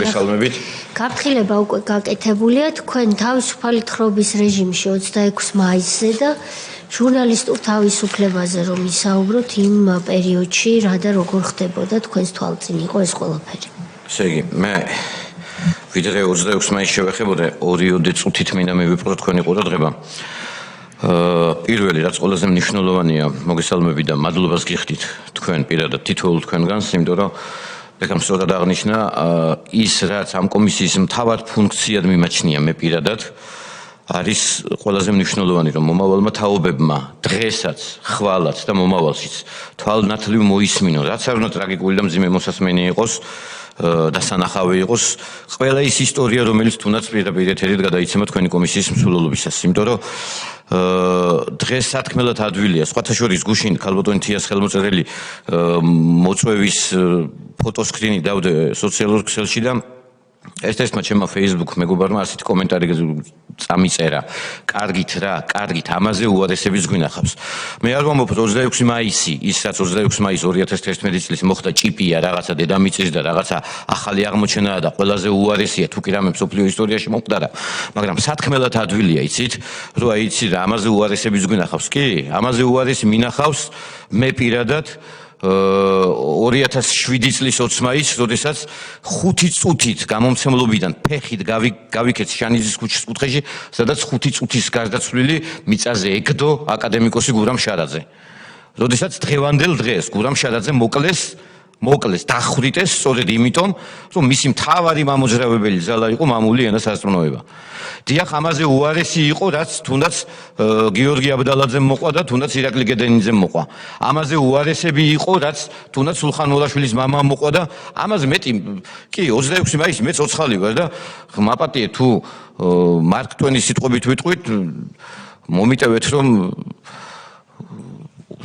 მოგესალმებით. გაფრთხილება უკვე გაკეთებულია თქვენ თავისუფალი თხრობის რეჟიმში 26 მაისზე და ჟურნალისტურ თავისუფლებაზე რომ ისაუბროთ იმ პერიოდში რა და როგორ ხდებოდა თქვენს თვალწინ იყო ეს ყველაფერი. ესე იგი, მე ვიდრე 26 მაისს შევეხებოდა 2 წუთით მინდა მივიპყრო თქვენი ყურადღება. პირველი რაც ყველაზე მნიშვნელოვანია, მოგესალმები და მადლობას გიხდით თქვენ პირადად თითოეულ თქვენგანს, იმიტომ რომ ბეკამ სწორად აღნიშნა ის რაც ამ კომისიის მთავარ ფუნქციად მიმაჩნია მე პირადად არის ყველაზე მნიშვნელოვანი რომ მომავალმა თაობებმა დღესაც, ხვალაც და მომავალშიც თვალნათლივ მოისმინონ, რაც არ უნდა ტრაგიკული და მძიმე მოსასმენი იყოს და სანახავი იყოს ყველა ის ისტორია რომელიც თუნდაც პირდაპირ ეთერით გადაიცემა თქვენი კომისიის მსვლელობისას, იმიტომ რომ დღეს სათქმელად ადვილია სხვათა შორის გუშინ ქალბატონი თიას ხელმოწერელი მოწვევის ფოტოსკრინი დავდე სოციალურ ქსელში და ერთ-ერთმა ჩემმა Facebook მეგობარმა ასეთი კომენტარი წამიწერა. კარგით რა, კარგით, ამაზე უარესების გვინახავს. მე არ ვამბობ 26 მაისი, ის რაც 26 მაის 2011 წლის მოხდა ჭიპია, რაღაცა დედამიწის და რაღაცა ახალი აღმოჩენაა და ყველაზე უარესია თუ კი რამე მსოფლიო ისტორიაში მომხდარა, მაგრამ სათქმელად ადვილია, იცით, რომ აი იცი რა, ამაზე უარესების გვინახავს. კი, ამაზე უარესი მინახავს მე პირადად 2007 წლის 20 მაისს, როდესაც 5 წუთით გამომცემლობიდან ფეხით გავიქეთ შანიძის ქუჩის კუთხეში, სადაც 5 წუთის გარდაცვლილი მიწაზე ეკდო აკადემიკოსი გურამ შარაძე. როდესაც დღევანდელ დღეს გურამ შარაძე მოკლეს, დახვრიტეს სწორედ იმიტომ, რომ მისი მთავარი მამოძრავებელი ძალა იყო მამული ენასარწმუნოება. დიახ, ამაზე უარესი იყო, რაც თუნდაც გიორგი აბდალაძემ მოყვა და თუნდაც ირაკლი გედენიძემ მოყვა. ამაზე უარესები იყო, რაც თუნდაც სულხან ულაშვილის მამამ მოყვა და ამაზე მეტი, კი, 26 მაისს მე ცოცხალი ვარ და მაპატიე თუ მარკ ტვენის სიტყვებით ვიტყვით, მომიტევეთ რომ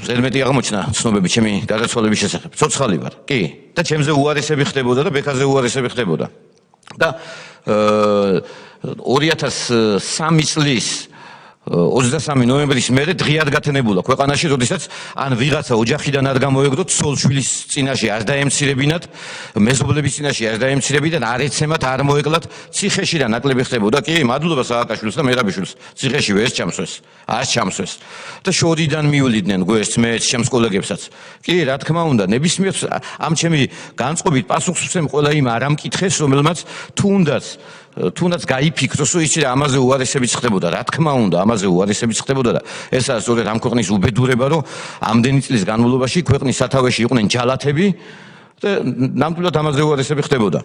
ზედმეტი აღმოჩნდა ცნობები ჩემი გარდაცვალების შესახებ. ცოცხალი ვარ, კი, და ჩემზე უარესები ხდებოდა და ბექაზე უარესები ხდებოდა. და 2003 წლის 23 ნოემბრის მერე დღიად გათენებულა ქვეყანაში, როდესაც ან ვიღაცა ოჯახიდან არ გამოეგდოთ, სოლშვილის წინაშე არ დაემცირებინათ, მეზობლების წინაშე არ დაემცირებინათ, არ ეცემათ, არ მოეკლათ, ციხეში და ნაკლები ხდებოდა. კი, მადლობა სააკაშვილს და მერაბიშვილს. ციხეში ვერ ჩამსვეს, არ ჩამსვეს. და შორიდან მიულიდნენ გვერდს მეც ჩემს კოლეგებსაც. კი, რა თქმა უნდა, ნებისმიერ ამ ჩემი განწყობით პასუხს ვცემ ყველა იმ არამკითხეს, რომელმაც თუნდაც გაიფიქროს, რომ იცი რა, ამაზე უარესებიც ხდებოდა. რა თქმა უნდა, ამაზე უარესებიც ხდებოდა და ეს არის სწორედ ამ ქვეყნის უბედურება, რომ ამდენი წლის განმავლობაში ქვეყნის სათავეში იყვნენ ჯალათები და ნამდვილად ამაზე უარესები ხდებოდა.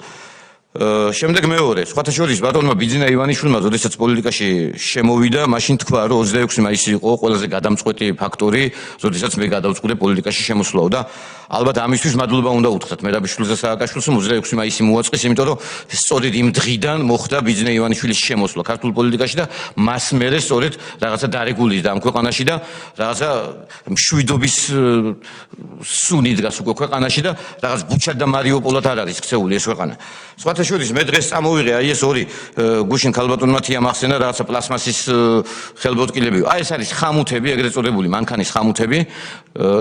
შემდეგ მეორე, სხვათა შორის ბატონმა ბიძინა ივანიშვილმა, როდესაც პოლიტიკაში შემოვიდა, მაშინ თქვა, რომ 26 მაისი იყო ყველაზე გადამწყვეტი ფაქტორი, როდესაც მე გადავწყვიტე პოლიტიკაში შემოსვლაო და ალბათ ამისთვის მადლობა უნდა უთხრათ მერაბიშვილს და სააკაშვილს, 26 მაისი მოაწყეს, იმიტომ რომ სწორედ იმ დღიდან მოხდა ბიძინა ივანიშვილის შემოსვლა ქართულ პოლიტიკაში და მას მერე სწორედ რაღაცა დარეგულირდა ამ ქვეყანაში და რაღაცა მშვიდობის სუნი დგას უკვე ქვეყანაში და რაღაც ბუჩად და მარიუპოლად არ არის ქცეული ეს ქვეყანა. სხვათა შორის მე დღეს წამოვიღე აი ეს ორი გუშინ ქალბატონმა თიამ ახსენა რაღაცა პლასმასის ხელბოთკილები. აი ეს არის ხამუთები, ეგრეთ წოდებული მანქანის ხამუთები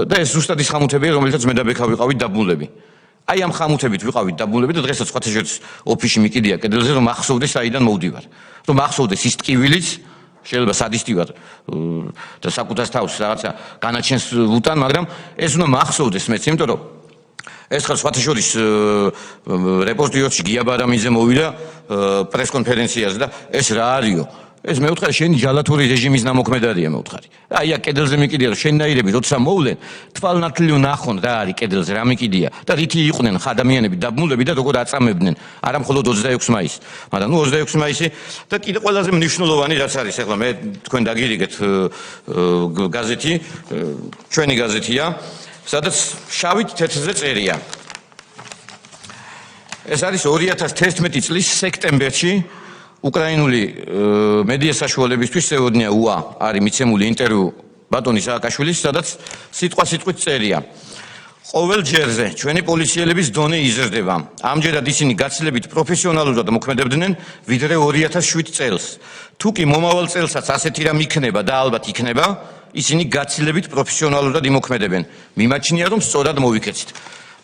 და ეს ზუსტად ის ხამუთებია, რომელთაც მე და ბექა ვიყავით დაბმულები. აი ამ ხამუთებით ვიყავით დაბმულები და დღესაც სხვათა შორის ოფისში მიკიდია კედელზე, რომ ახსოვდეს საიდან მოვდივარ. რომ ახსოვდეს ის ტკივილიც, შეიძლება სადისტი ვარ და საკუთარ თავს რაღაცა განაჩენს ვუტან, მაგრამ ეს უნდა მახსოვდეს მეც, იმიტომ რომ ეს ხარ სხვათა შორის რეპორტიორში გია ბარამიძე მოვიდა პრესკონფერენციაზე და ეს რა არისო? ეს მე ვთხარი შენი ჯალათური რეჟიმის ნამოქმედარია მე ვთხარი. აი აქ კედელზე მიკიდია რომ შენნაირები როცა მოვლენ, თვალნათლივ ნახონ რა არის კედელზე, რა მიკიდია და რითი იყვნენ ადამიანები დაბმულები და როგორ აწამებდნენ, არა მხოლოდ 26 მაისს, მაგრამ 26 მაისი და კიდე ყველაზე მნიშვნელოვანი რაც არის, ახლა მე თქვენ დაგირიგეთ გაზეთი, ჩვენი გაზეთია, სადაც შავით თეთრზე წერია. ეს არის 2011 წლის სექტემბერში უკრაინული მედია საშუალებისთვის სევოდნია უა არის მიცემული ინტერვიუ ბატონი სააკაშვილის, სადაც სიტყვით წერია. ყოველ ჯერზე ჩვენი პოლიციელების დონე იზრდება. ამჯერად ისინი გაცილებით პროფესიონალურად მოქმედებდნენ ვიდრე 2007 წელს. თუ კი მომავალ წელსაც ასეთი რამ იქნება და ალბათ იქნება, ისინი გაცილებით პროფესიონალურად იმოქმედებენ. მიმაჩნია რომ სწორად მოვიქეცით.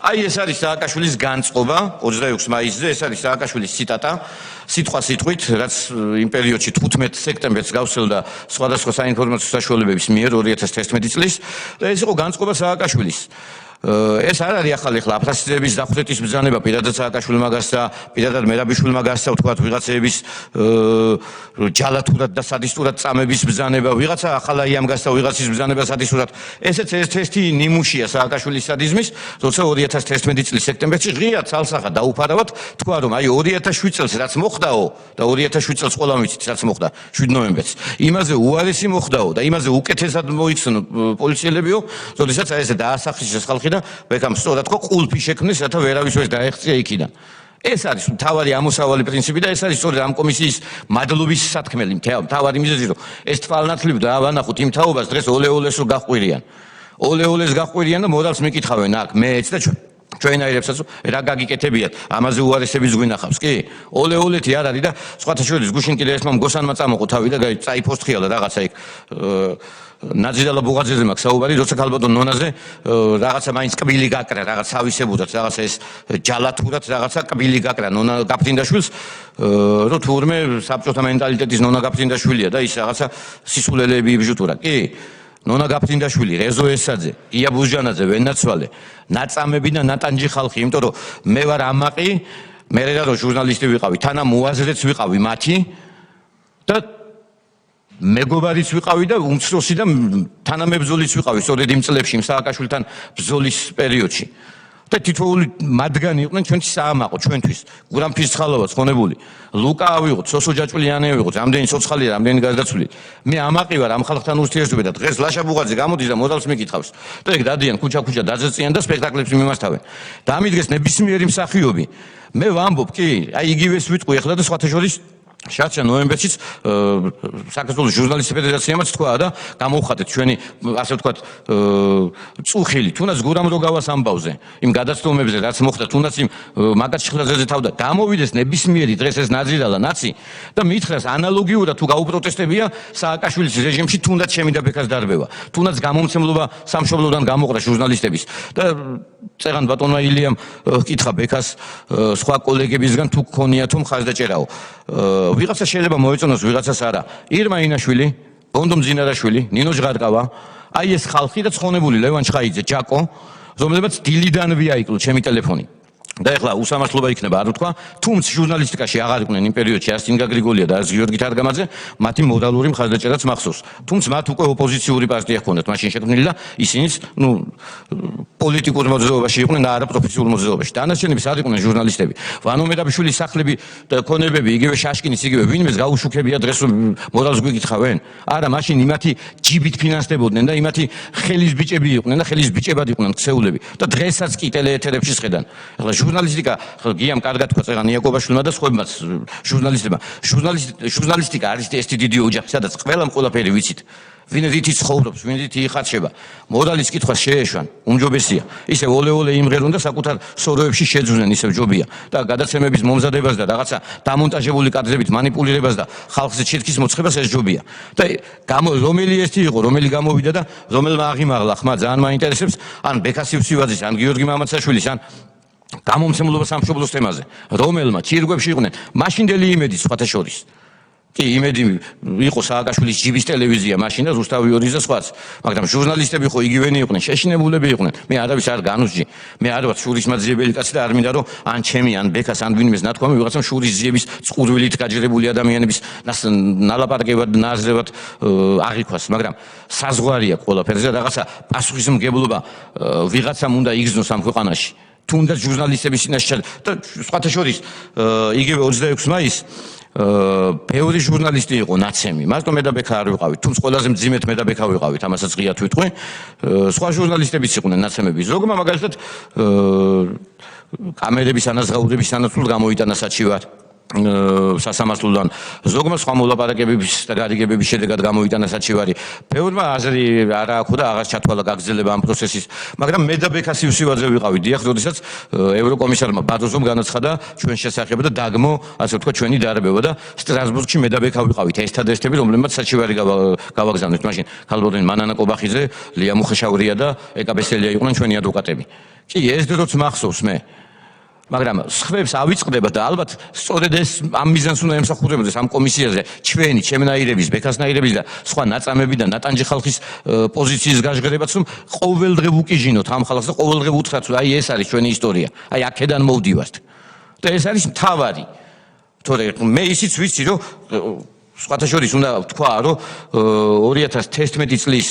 აი ეს არის სააკაშვილის განწყობა 26 მაისზე, ეს არის სააკაშვილის ციტატა, სიტყვა სიტყვით, რაც იმ პერიოდში 15 სექტემბერს გავსელდა სხვადასხვა საინფორმაციო საშუალებების მიერ 2011 წლის და ეს იყო განწყობა სააკაშვილის. ეს არ არის ახალი ახლა აფრასიზების დახვრეტის ბრძანება პირადად სააკაშვილმა გასცა, პირადად მერაბიშვილმა გასცა, თქვათ ვიღაცების ჯალათურად და სადისტურად წამების ბრძანება, ვიღაცა ახალაიამ გასცა ვიღაცის ბრძანება სადისტურად. ესეც ერთ-ერთი ნიმუშია სააკაშვილის სადიზმის, როცა 2011 წლის სექტემბერში ღია ცალსახად დაუფარავად თქვა რომ აი 2007 წელს რაც მოხდაო და 2007 წელს ყველა ვიცით რაც მოხდა 7 ნოემბერს. იმაზე უარესი მოხდაო და იმაზე უკეთესად მოიხსნო პოლიციელებიო, როდესაც აი ესე დაასახის ხალხი და ბექამ სწორად ხო ყულფი შექმნეს, რათა ვერავის ვერ დაეხწია იქიდან. ეს არის მთავარი ამოსავალი პრინციპი და ეს არის სწორედ ამ კომისიის მადლობის სათქმელი, მთავარი მიზეზი, რომ ეს თვალნათლივ დაავანახოთ იმ თაობას დღეს ოლეოლეს რო გაყვირიან. ოლეოლეს გაყვირიან და მორალს მიკითხავენ აქ მეც და ჩვენაირებსაც რა გაგიკეთებიათ, ამაზე უარესების გვინახავს, კი? ოლეოლეთი არ არის და სხვათა შორის გუშინ კიდე ერთმა მგოსანმა წამოყო თავი და წაიფოსტხიალა რაღაცა იქ ნაძიდალა ბუღაძეზე მაქვს საუბარი, როცა ქალბატონ ნონაზე რაღაცა მაინც კბილი გაკრა, რაღაც ავისებუდათ, რაღაცა ეს ჯალათურად რაღაცა კბილი გაკრა ნონა გაფრინდაშვილს, რომ თურმე საბჭოთა მენტალიტეტის ნონა გაფრინდაშვილია და ის რაღაცა სისულელეები იბჟუტურა, კი? ნონა გაფრინდაშვილი, რეზო ესაძე, ია ბუჟანაძე, ვენაცვალე, ნაწამები და ნატანჯი ხალხი, იმიტომ რომ მე ვარ ამაყი, მე რა ჟურნალისტი ვიყავი, თანამოაზრეც ვიყავი მათი და მეგობარიც ვიყავი და უმცროსი და თანამებრძოლიც ვიყავი სწორედ იმ წლებში სააკაშვილთან ბრძოლის პერიოდში. და თითოეული მათგანი იყვნენ ჩვენთვის საამაყო, ჩვენთვის. გურამ ფისხალოვაც ხონებული. ლუკა ავიღოთ, სოსო ჯაჭვლიანი ავიღოთ, რამდენი ცოცხალი, რამდენი გარდაცვლილი. მე ამაყი ვარ ამ ხალხთან ურთიერთობაზე და დღეს ლაშა ბუღაძე გამოდის და მოდალს მიკითხავს. და ეგ დადიან ქუჩა-ქუჩა დაძეწიან და სპექტაკლებს მიმართავენ. და ამით დღეს ნებისმიერი მსახიობი. მე ვამბობ, კი, აი იგივეს ვიტყვი ახლა და სხვათა შორის შარშა ნოემბერშიც საქართველოს ჟურნალისტთა ფედერაციამაც თქვა და გამოვხატეთ ჩვენი ასე ვთქვათ წუხილი თუნდაც გურამ როგავას ამბავზე იმ გადაცდომებზე რაც მოხდა თუნდაც იმ მაგათ შხლაზეზე თავდა გამოვიდეს ნებისმიერი დღეს ეს ნაძიდალა ნაცი და მითხრას ანალოგიურად თუ გაუპროტესტებია სააკაშვილის რეჟიმში თუნდაც შემიდა ბექას დარბევა თუნდაც გამომცემლობა სამშობლოდან გამოყრა ჟურნალისტების და წერან ბატონმა ილიამ კითხა ბექას სხვა კოლეგებისგან თუ გქონია თუ მხარდაჭერაო ვიღაცა შეიძლება მოეწონოს ვიღაცას არა ირმა ინაშვილი ბონდო მძინარაშვილი ნინო ჟღარკავა აი ეს ხალხი და ცხონებული ლევან ჩხაიძე ჯაკო რომლებიც დილიდან ვიაიკლო ჩემი ტელეფონი და ეხლა უსამართლობა იქნება არ ვთქვა თუმცა ჟურნალისტიკაში აღარ იყვნენ იმ პერიოდში არც ინგა გრიგოლია და არც გიორგი თარგამაძე მათი მორალური მხარდაჭერაც მახსოვს თუმცა მათ უკვე ოპოზიციური პარტია ჰქონდათ მაშინ შექმნილი და ისინიც პოლიტიკურ მოძრაობაში იყვნენ და არა პროფესიულ მოძრაობაში დანარჩენები არ იყვნენ ჟურნალისტები ვანო მერაბიშვილის სახლები და ქონებები იგივე შაშკინის იგივე ვინმეს გაუშუქებია დღეს მორალს გვიკითხავენ არა მაშინ იმათი ჯიბით ფინანსდებოდნენ და იმათი ხელის ბიჭები იყვნენ და ხელის ბიჭებად იყვნენ ქცეულები და დღესაც კი ტელეეთერებში შედან ახლა ჟურნალისტიკა გიამ კარგად თქვა წერან იაკობაშვილმა და სხვებმაც ჟურნალისტებმა ჟურნალისტიკა არის ეს დიდი ოჯახი სადაც ყველამ ყველაფერი ვიცით ვინ რითი ცხოვრობს ვინ რითი იხარშება მორალის კითხვა შეეშვან უმჯობესია ისე ოლე-ოლე იმღერონ და საკუთარ სოროებში შეძვნენ ისე ჯობია და გადაცემების მომზადებას და რაღაცა დამონტაჟებული კადრებით манипуლირებას და ხალხზე ჩირქის მოცხებას ეს ჯობია და რომელი ერთი იყო რომელი გამოვიდა და რომელმა აღიმაღლა ხმა ძალიან მაინტერესებს ან ბექასივსივაძის ან გიორგი მამაცაშვილის ან გამომცემლობა სამშობლოს თემაზე რომელმა ჩირგვებში იყვნენ მაშინდელი იმედი სხვათა შორის კი იმედი იყო სააკაშვილის ჯიბის ტელევიზია მაშინ და რუსთავი ორი და სხვაც მაგრამ ჟურნალისტები ხო იგივენი იყვნენ შეშინებულები იყვნენ მე არავის არ განუსჯი მე არ ვარ შურის მაძიებელი კაცი და არ მინდა რომ ან ჩემი ან ბექას ან ვინმეს ნათქვამი ვიღაცამ შურის ძიების წყურვილით გაჯერებული ადამიანების ნალაპარაკებად ნაზრევად აღიქვას მაგრამ საზღვარია ყველაფერზე რაღაცა პასუხისმგებლობა ვიღაცამ უნდა იგრძნოს ამ ქვეყანაში თუნდაც ჟურნალისტების წინაშე და სხვათა შორის იგივე 26 მაისს ბევრი ჟურნალისტი იყო ნაცემი მარტო მე და ბექა არ ვიყავით თუმცა ყველაზე მძიმედ მე და ბექა ვიყავით ამასაც ღიად ვიტყვი სხვა ჟურნალისტებიც იყვნენ ნაცემები ზოგმა მაგალითად კამერების ანაზღაურების სანაცვლოდ გამოიტანა საჩივარ სასამართლოდან ზოგმა სხვა მოლაპარაკებების და გარიგებების შედეგად გამოვიტანა საჩივარი. ბევრმა აზრი არა აქვს და აღარ ჩათვალა გაგრძელება ამ პროცესის, მაგრამ მე და ბექასიუსი ვაძე ვიყავი დიახ, როდესაც ევროკომისარმა ბაროზომ განაცხადა ჩვენ შესახებ და დაგმო, ასე ვთქვათ, ჩვენი დარბევა და სტრასბურგში მე და ბექა ვიყავით ერთადერთები, რომლებმაც საჩივარი გავაგზავნეთ. მაშინ ქალბატონი მანანა კობახიძე, ლია მუხეშავრია და ეკა ბესელია იყვნენ ჩვენი ადვოკატები. კი, ეს დროც მახსოვს მე. მაგრამ სხვებს ავიწყდება და ალბათ სწორედ ეს ამ მიზანს უნდა ემსახურებოდეს ამ კომისიაზე ჩვენი ჩემნაირების, ბექასნაირების და სხვა ნაწამები და ნატანჯი ხალხის პოზიციის გაჟღერებაც რომ ყოველდღე ვუკიჟინოთ ამ ხალხს და ყოველდღე ვუთხრათ რომ აი ეს არის ჩვენი ისტორია, აი აქედან მოვდივართ. და ეს არის მთავარი. თორე მე ისიც ვიცი რომ სხვათა შორის უნდა ვთქვა რომ 2011 წლის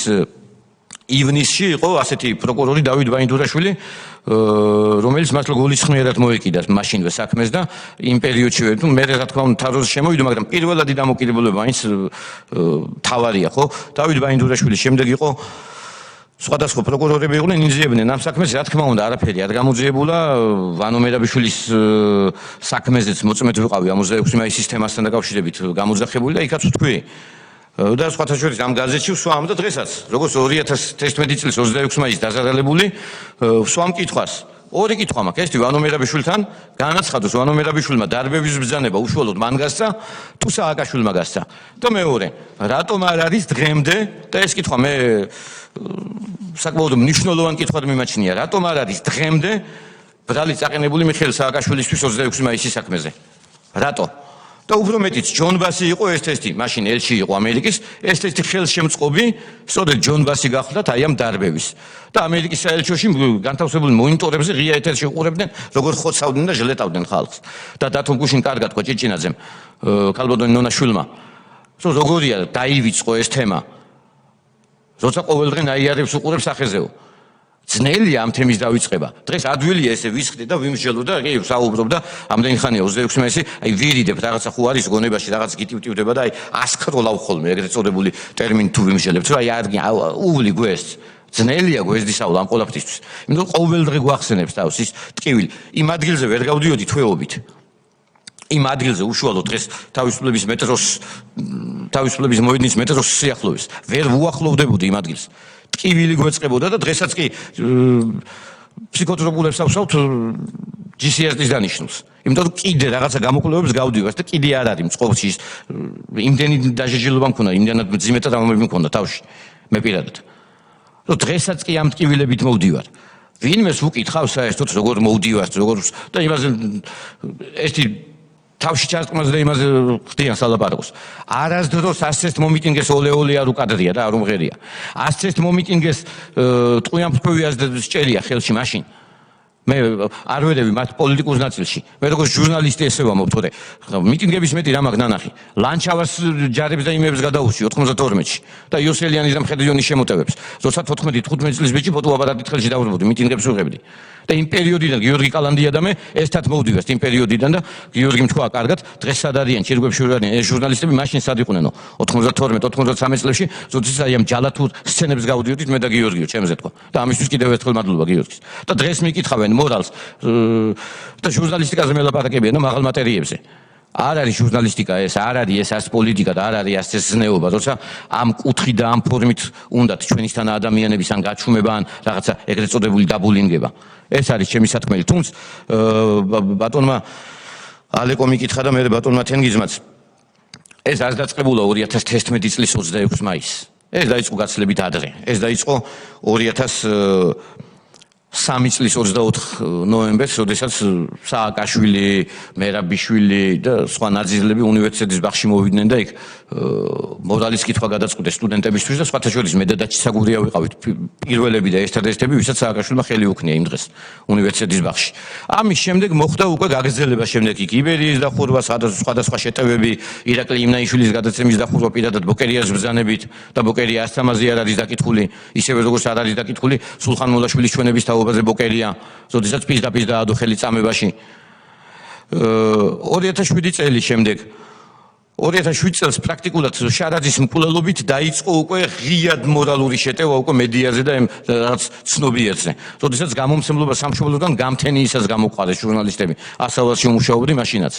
ივნისში იყო ასეთი პროკურორი დავით ბაინდურაშვილი, რომელიც მართლა გულისხმიერად მოეკიდა მაშინვე საქმეს და იმ პერიოდშივე თუ მე რა თქმა უნდა თაროზე შემოვიდა, მაგრამ პირველადი დამოკიდებულება მაინც თავარია, ხო? დავით ბაინდურაშვილის შემდეგ იყო სხვადასხვა პროკურორები იყვნენ, ინიციებდნენ ამ საქმეს, რა თქმა უნდა, არაფერი არ გამოძიებულა. ვანო მერაბიშვილის საქმეზეც მოწმედ ვიყავი ამ 26 მაისის თემასთან დაკავშირებით გამოძახებული და იქაც ვთქვი და სხვათა შორის ამ გაზეთში ვსვამ და დღესაც როგორც 2011 წლის 26 მაისს დაზარალებული ვსვამ კითხვას. ორი კითხვა მაქვს. ერთი ვანო მერაბიშვილთან განაცხადოს ვანო მერაბიშვილმა დარბევის ბრძანება უშუალოდ მან გასცა თუ სააკაშვილმა გასცა. და მეორე, რატომ არ არის დღემდე და ეს კითხვა მე საკმაოდ მნიშვნელოვანი კითხვად მიმაჩნია, რატომ არ არის დღემდე ბრალი წაყენებული მიხეილ სააკაშვილისთვის 26 მაისის საქმეზე? რატო? და უფრო მეტიც ჯონ ბასი იყო ეს ტესტი, მაშინ ელჩი იყო ამერიკის, ეს ტესტი ხელშემწყობი, სწორედ ჯონ ბასი გახლდათ აი ამ დარბევის. და ამერიკის საელჩოში განთავსებული მონიტორებზე ღია ეთერში უყურებდნენ, როგორ ხოცავდნენ და ჟლეტავდნენ ხალხს. და დათო გუშინ კარგად ხო ჭიჭინაძემ, ქალბატონი ნონაშვილმა, როგორია დაივიწყო ეს თემა. როცა ყოველდღე ნაიარებს უყურებს სახეზეო. ძნელია ამ თემის დავიწყება. დღეს ადვილია ესე ვისხდე და ვიმსჯელო და კი საუბრობ და ამდენი ხანია 26 მაისი, აი ვირიდებ რაღაცა ხო არის გონებაში რაღაც გიტივტივდება და აი ასკროლავ ხოლმე ეგრეთ წოდებული ტერმინი თუ ვიმსჯელებთ, რომ აი უვლი გვესწ. ძნელია გვესდისავლა ამ ყველაფრისთვის. იმიტომ ყოველდღე გვახსენებს თავს ის ტკივილი. იმ ადგილზე ვერ გავდიოდი თვეობით. იმ ადგილზე უშუალოდ დღეს თავისუფლების მოედნის მეტროს სიახლოვეს. ვერ ვუახლოვდებოდი იმ ადგილს. ტკივილი გვეწყებოდა და დღესაც კი ფსიქოტროპულებს ავსავთ GCRT-ის დანიშნულს. იმიტომ რომ კიდე რაღაცა გამოკვლევებს გავდივართ და კიდე არ არის მწყობრში ის იმდენი დაჟეჟილობა მქონდა, იმდენად მძიმე ტრავმები მქონდა თავში მე პირადად. რომ დღესაც კი ამ ტკივილებით მოვდივარ. ვინმეს ვუკითხავ საერთოდ როგორ მოვდივართ, როგორ და იმაზე ერთი თავში ჩასწმას და იმაზე ხდიან სალაპარაკოს. არასდროს ასეთ მომიტინგეს ოლე არ უკადრია და არ უმღერია. ასეთ მომიტინგეს ტყუიანფრქვევიას და სჭერია ხელში მაშინ. მე არ ვერევი მათ პოლიტიკურ ნაწილში. მე როგორც ჟურნალისტი ესე ვამბობ, თორე მიტინგების მეტი რა მაქვს ნანახი. ლანჩავას ჯარებს და იმებს გადაურჩი 92-ში და იოსელიანის და მხედრიონის შემოტევებს. როცა 14-15 წლის ბიჭი ფოტოაპარატით ხელში დავუბრუნდი, მიტინგებს ვუღებდი. და იმ პერიოდიდან გიორგი კალანდია და მე ერთად მოვდივართ იმ პერიოდიდან და გიორგიმ თქვა კარგად, დღეს სად არიან, ჩირგვებში ვერ არიან ეს ჟურნალისტები, მაშინ სად იყვნენო 92-93 წლებში, როდესაც აი ამ ჯალათურ სცენებს გავდიოდით მე და გიორგიო, ჩემზე თქვა. და ამისთვის კიდევ ერთხელ მადლობა გიორგის. და დღეს მიკითხავენ მორალს და ჟურნალისტიკაზე მელაპარაკებიან და მაღალ მატერიებზე. არ არის ჟურნალისტიკა ეს, არ არის ეს არც პოლიტიკა და არ არის არც ეს ზნეობა, როცა ამ კუთხით და ამ ფორმით უნდათ ჩვენისთან ადამიანების ან გაჩუმება ან რაღაცა ეგრეთ წოდებული დაბულინგება. ეს არის ჩემი სათქმელი. თუმცა ბატონმა ალეკო მიკითხა და მე ბატონმა თენგიზმაც ეს არ დაწყებულა 2011 წლის 26 მაისს. ეს დაიწყო გაცილებით ადრე. ეს დაიწყო 2003 წლის 24 ნოემბერს, როდესაც სააკაშვილი, მერაბიშვილი და სხვა ნაძილები უნივერსიტეტის ბაღში მოვიდნენ და იქ მორალის კითხვა გადაწყვიტეს სტუდენტებისთვის და სხვათა შორის მე და დაჩისაგურია ვიყავით პირველები და ერთადერთები, ვისაც სააკაშვილმა ხელი უქნია იმ დღეს უნივერსიტეტის ბაღში. ამის შემდეგ მოხდა უკვე გაგრძელება შემდეგ იქ იბერიის დახურვა, სხვადასხვა შეტევები, ირაკლი იმნაიშვილის გადაცემის დახურვა პირადად ბოკერიას ბრძანებით და ბოკერია ასამაზე არ არის დაკითხული, ისევე როგორც არ არის დაკითხული სულხან მოლაშვილის ჩვენების თაობაზე ბოკერია, როდესაც პირდაპირ დაადო ხელი წამებაში. 2007 წელი შემდეგ 2007 წელს პრაქტიკულად შარაძის მკვლელობით დაიწყო უკვე ღიად მორალური შეტევა უკვე მედიაზე და რაღაც ცნობიერზე. როდესაც გამომცემლობა სამშობლოდან გამთენიისას გამოყარეს ჟურნალისტები, ასავალში უმუშაობდი მაშინაც.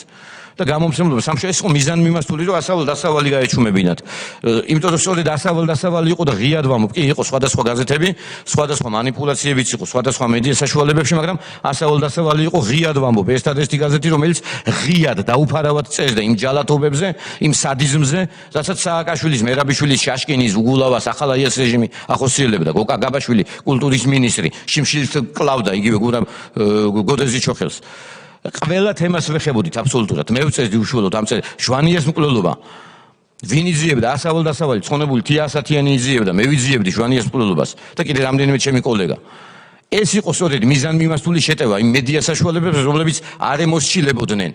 და გამომცემლობა სამშობლოში ეს იყო მიზანმიმართული რომ ასავალი გაეჩუმებინათ. იმიტომ რომ სწორედ ასავალი იყო და ღიად ვამბობ, კი იყო სხვადასხვა გაზეთები, სხვადასხვა манипуляციებიც იყო სხვადასხვა მედია საშუალებებში, მაგრამ ასავალი იყო ღიად ვამბობ, ერთადერთი გაზეთი რომელიც ღიად დაუფარავად წერდა იმ ჯალათობებზე, იმ სადიზმზე, რასაც სააკაშვილის, მერაბიშვილის, შაშკინის, უგულავას ახალაიას რეჟიმი ახორციელებდა, გოკა გაბაშვილი კულტურის მინისტრი, შიმშილს კლავდა იგივე გოდეზე ჩოხელს. ყველა თემას ვეხებოდით აბსოლუტურად. მე ვწერდი უშუალოდ ამ ჟვანიას მკვლელობა. ვინ იძიებდა ასავალი, ცხონებული თიასათიანი იძიებდა, მე ვიძიებდი ჟვანიას მკვლელობას და კიდე რამდენიმე ჩემი კოლეგა. ეს იყო სწორედ მიზანმიმართული შეტევა იმ მედია საშუალებებს, რომლებიც არ ემოსჩილებოდნენ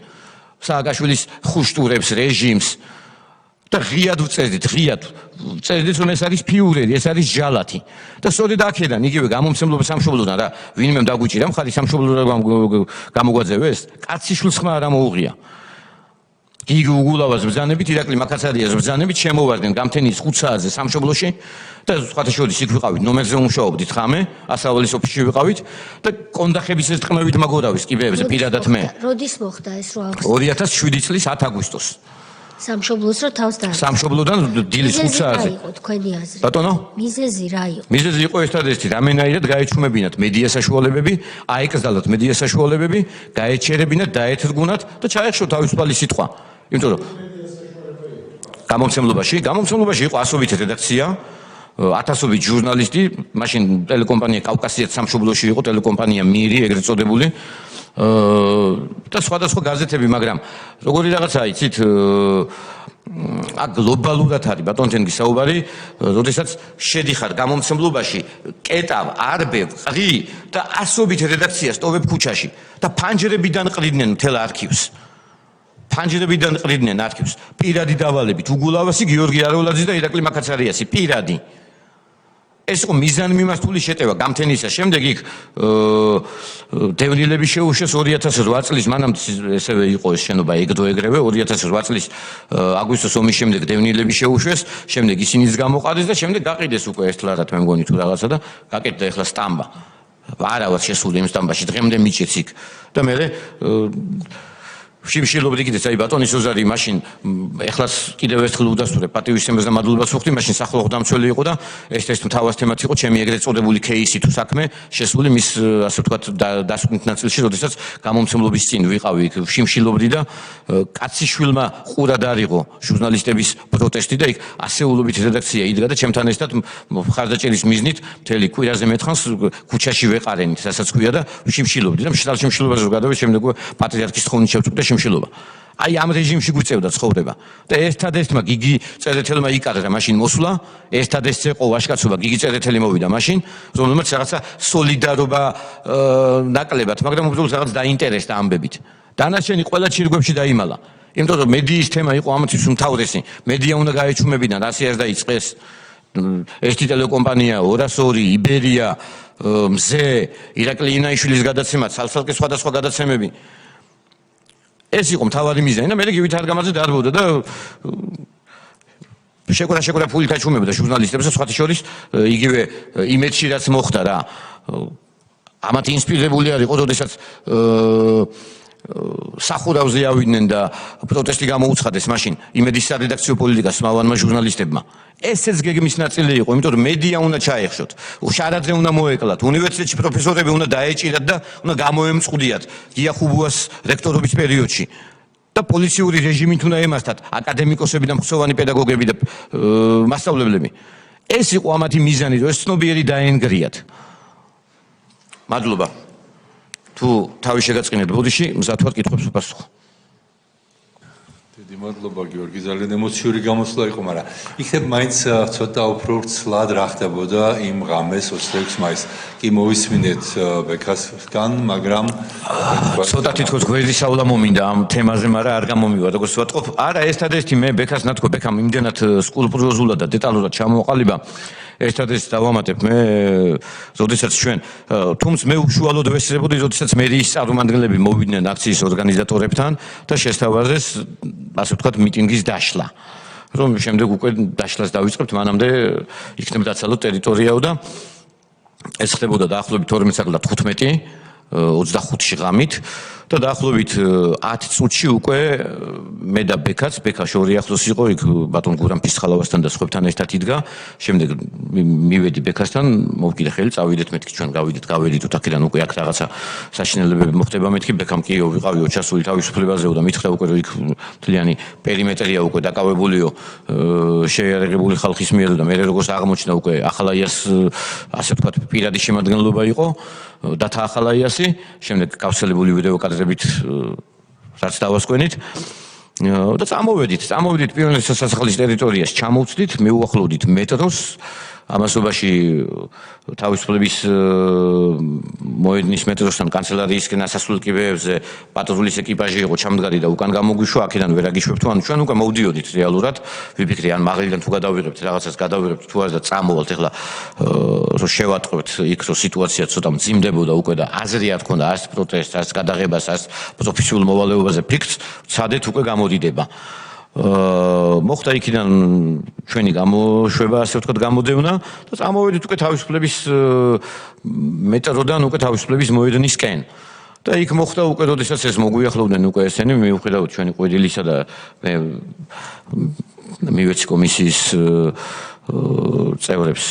სააკაშვილის ხუშტურებს, რეჟიმს. და ღიად ვწერდით რომ ეს არის ფიურერი, ეს არის ჯალათი. და სწორედ აქედან იგივე გამომცემლობა სამშობლოდან რა ვინმე დაგვიჭირა მხარი სამშობლოდან გამოგვაძევეს, კაციშვილს ხმა არ მოუღია. გიგი უგულავას ბრძანებით, ირაკლი მაკაცარიას ბრძანებით შემოვარდნენ გამთენის 5 საათზე სამშობლოში და სხვათა შორის იქ ვიყავით, ნომერზე ვმუშაობდით ხამე, ასავალის ოფისში ვიყავით და კონდახების ეთყმებით მაგორავის კიბეებზე პირადად მე. როდის მოხდა ეს რო აქვს? 2007 წლის 10 აგვისტოს. სამშობლოს რო თავს და სამშობლოდან დილის 5 საათზე. იყო თქვენი აზრი? ბატონო? მიზეზი რა იყო? მიზეზი იყო ერთადერთი, რამენაირად გაეჩუმებინათ მედია საშუალებები, აეკრძალათ მედია საშუალებები, გაეჩერებინათ, დაეთრგუნათ და ჩაეხშოთ თავისუფალი სიტყვა. იმიტომ რომ გამომცემლობაში იყო ასობით რედაქცია, 1000ობით ჟურნალისტი, მაშინ ტელეკომპანია კავკასიაც სამშობლოში იყო, ტელეკომპანია მირი ეგრეთ წოდებული. და სხვადასხვა გაზეთები, მაგრამ როგორი რაღაცა იცით, გლობალურად არის ბატონთენგი საუბარი, როდესაც შედიხარ გამომცემლობაში, კეტავ, არბევ, ყრი და ასობით რედაქცია სტოვებ ქუჩაში და ფანჯრებიდან ყრიდნენ მთელ არქივს. პირადი დავალებით, უგულავასი, გიორგი არავლაძე და ირაკლი მაკაცარიასი, პირადი. ეს იყო მიზანმიმართული შეტევა გამთენისა. შემდეგ იქ დევნილები შეუშვეს 2008 წლის, მანამდე ესევე იყო ეს შენობა ეგდო ეგრევე, 2008 წლის აგვისტოს ომის შემდეგ დევნილები შეუშვეს, შემდეგ ისინიც გამოყარეს და შემდეგ გაყიდეს უკვე ერთლარად მე მგონი თუ რაღაცა და გაკეთდა ახლა სტამბა. არავარ შესული იმ სტამბაში, დღემდე მიჭიც იქ და მე შიმშილობდი კიდეც აი ბატონი სოზარი მაშინ ეხლაც კიდევ ერთხელ უდასტურებ პატივისცემას და მადლობას ვუხდი, მაშინ სახელმწიფო დამცველი იყო და ეს მთავარ თემად იყო ჩემი ეგრეთ წოდებული кейსი თუ საქმე შესული მის ასე ვთქვათ დასკვნით ნაწილში, როდესაც გამომცემლობის წინ ვიყავი იქ შიმშილობდი და კაციშვილმა ყურად არიღო ჟურნალისტების პროტესტი და იქ ასეულობით რედაქცია იდგა და ჩემთან ერთად მხარდაჭერის მიზნით მთელი კვირაზე მეთხანს ქუჩაში ვეყარენით, რასაც ქვია და შიმშილობდი და მშრალ შიმშილობაზე რო გადავედი, შემდეგ პატრიარქის თხოვნით შევწყვიტე შიმშილობა. აი ამ რეჟიმში გვიწევდა ცხოვრება და ერთადერთმა გიგი წერეთელმა იკარგა მაშინ მოსვლა, ერთადერთს ეყო ვაშკაცობა გიგი წერეთელი მოვიდა მაშინ, რომელმაც რაღაცა სოლიდარობა ნაკლებად, მაგრამ უბრალოდ რაღაც დაინტერესდა ამბებით. დანარჩენი ყველა ჩირგვებში დაიმალა. იმიტომ რომ მედიის თემა იყო ამათთვის უმთავრესი. მედია უნდა გაეჩუმებინა, რასი არ დაიწყეს. ერთი ტელეკომპანია, 202, იბერია, მზე, ირაკლი ინაიშვილის გადაცემა, ცალ-ცალკე სხვადასხვა გადაცემები. ეს იყო მთავარი მიზანი და მე გივით არგამაძე დარბოდა და შეკურა ფულით აჩუმებდა ჟურნალისტებს და სხვათა შორის იგივე იმედში რაც მოხდა რა. ამათ ინსპირებული არ იყო, როდესაც სახურავზე ავიდნენ და პროტესტი გამოუცხადეს მაშინ იმედის სარედაქციო პოლიტიკას მავანმა ჟურნალისტებმა. ესეც გეგმის ნაწილი იყო, იმიტომ რომ მედია უნდა ჩაეხშოთ, შარაძე უნდა მოეკლათ, უნივერსიტეტში პროფესორები უნდა დაეჭირათ და უნდა გამოემწყდიათ გიახუბუას რექტორობის პერიოდში. და პოლიციური რეჟიმით უნდა ემართათ აკადემიკოსები და მხსოვანი პედაგოგები და მასწავლებლები. ეს იყო ამათი მიზანი, რომ ეს ცნობიერი დაენგრიათ. მადლობა. თუ თავი შეგაწყინეთ ბოდიში, მზად ვარ კითხვებს ვპასუხო. დიდი მადლობა გიორგი, ძალიან ემოციური გამოსვლა იყო, მაგრამ იქნებ მაინც ცოტა უფრო ცლად რა ხდებოდა იმ ღამეს 26 მაისს. კი მოვისმინეთ ბექასგან, მაგრამ ცოტა თითქოს გვერდისავლა მომინდა ამ თემაზე, მაგრამ არ გამომივა, როგორც ვატყობ. არა, ერთადერთი მე ბექას ნათქო, ბექამ იმდენად სკულპტუროზულად და დეტალურად ჩამოყალიბა. ერთადერთს დავამატებ მე, როდესაც ჩვენ, თუმცა მე უშუალოდ ვესწრებოდი, როდესაც მერიის წარმომადგენლები მოვიდნენ აქციის ორგანიზატორებთან და შესთავაზეს, ასე ვთქვათ, მიტინგის დაშლა. რომ შემდეგ უკვე დაშლას დავიწყებთ, მანამდე იქნებ დაცალოთ ტერიტორიაო და ეს ხდებოდა დაახლოებით 12 საათი და 15 25-ში ღამით და დაახლოებით 10 წუთში უკვე მე და ბექა შორი ახლოს იყო, იქ ბატონ გურამ ფისხალავასთან და სხვებთან ერთად იდგა. შემდეგ მივედი ბექასთან, მოვკიდე ხელი, წავიდეთ მეთქი ჩვენ გავედით აქედან უკვე აქ რაღაცა საშინელებები მოხდება მეთქი, ბექამ კი ვიყავიო ჩასული თავისუფლებაზეო და მითხრა უკვე რომ იქ მთლიანი პერიმეტრია უკვე დაკავებულიო შეიარაღებული ხალხის მიერ და მე როგორც აღმოჩნდა უკვე ახალაიას ასე ვთქვათ პირადი შემადგენლობა იყო დათა ახალაიასი, შემდეგ გავსელებული ვიდეო კადრებით რაც დავასკვენით და წამოვედით პიონერის სასახლის ტერიტორიას, ჩამოვწდით, მეუახლოვდით მეტროს, ამასობაში თავისუფლების მოედნის მეტროსთან კანცელარიისკენ ასასვლელ კიბეებზე პატრულის ეკიპაჟი იყო ჩამდგარი და უკან გამოგვიშვა, აქედან ვერ აგიშვებთ, ანუ ჩვენ უკვე მოვდიოდით რეალურად, ვიფიქრე ან მაღლიდან თუ გადავიღებთ რაღაცას გადავიღებთ თუ არა და წამოვალთ ეხლა რომ შევატყობთ იქ რომ სიტუაცია ცოტა მძიმდებოდა უკვე და აზრი არ ქონდა არც პროტესტს, არც გადაღებას, არც პროფესიულ მოვალეობაზე ფიქრს, ვცადეთ უკვე გამოდიდება. მოხდა იქიდან ჩვენი გამოშვება, ასე ვთქვათ, გამოდევნა და წამოვედით უკვე თავისუფლების მეტროდან უკვე თავისუფლების მოედნისკენ. და იქ მოხდა უკვე, როდესაც ეს მოგვიახლოვდნენ უკვე ესენი, მიუხედავად ჩვენი ყვედილისა და მივეცი კომისიის წევრებს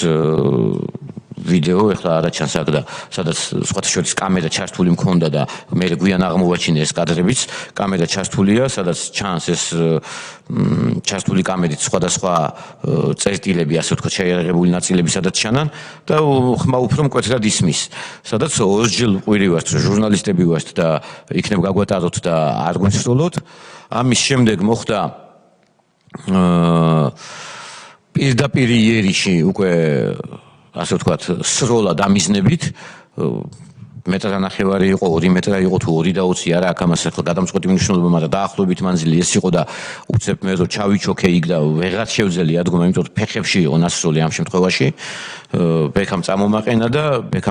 ვიდეო ეხლა არა ჩანს აქ და სადაც სხვათა შორის კამერა ჩართული მქონდა და მე გვიან აღმოვაჩინე ეს კადრებიც, კამერა ჩართულია, სადაც ჩანს ეს ჩართული კამერით სხვადასხვა წერტილები, ასე ვთქვათ, შეიარაღებული ნაწილები სადაც ჩანან და ხმა უფრო მკვეთრად ისმის, სადაც 20 ყვირი ვართ, ჟურნალისტები ვართ და იქნებ გაგვატაროთ და არ გვესროლოთ. ამის შემდეგ მოხდა პირდაპირ იერიში უკვე ასე ვთქვათ, სროლა დამიზნებით, მეტრანახევარი იყო, 2 მეტრა იყო თუ 2.20 არა, აქ ამას ახლა გადამწყვეტი მნიშვნელობა, მაგრამ დაახლოებით მანძილი ეს იყო და უცებ მე რომ ჩავიჩოქე იქ და ვეღარ შევძელი ადგომა, იმიტომ რომ ფეხებში იყო ნასროლი ამ შემთხვევაში. ბექამ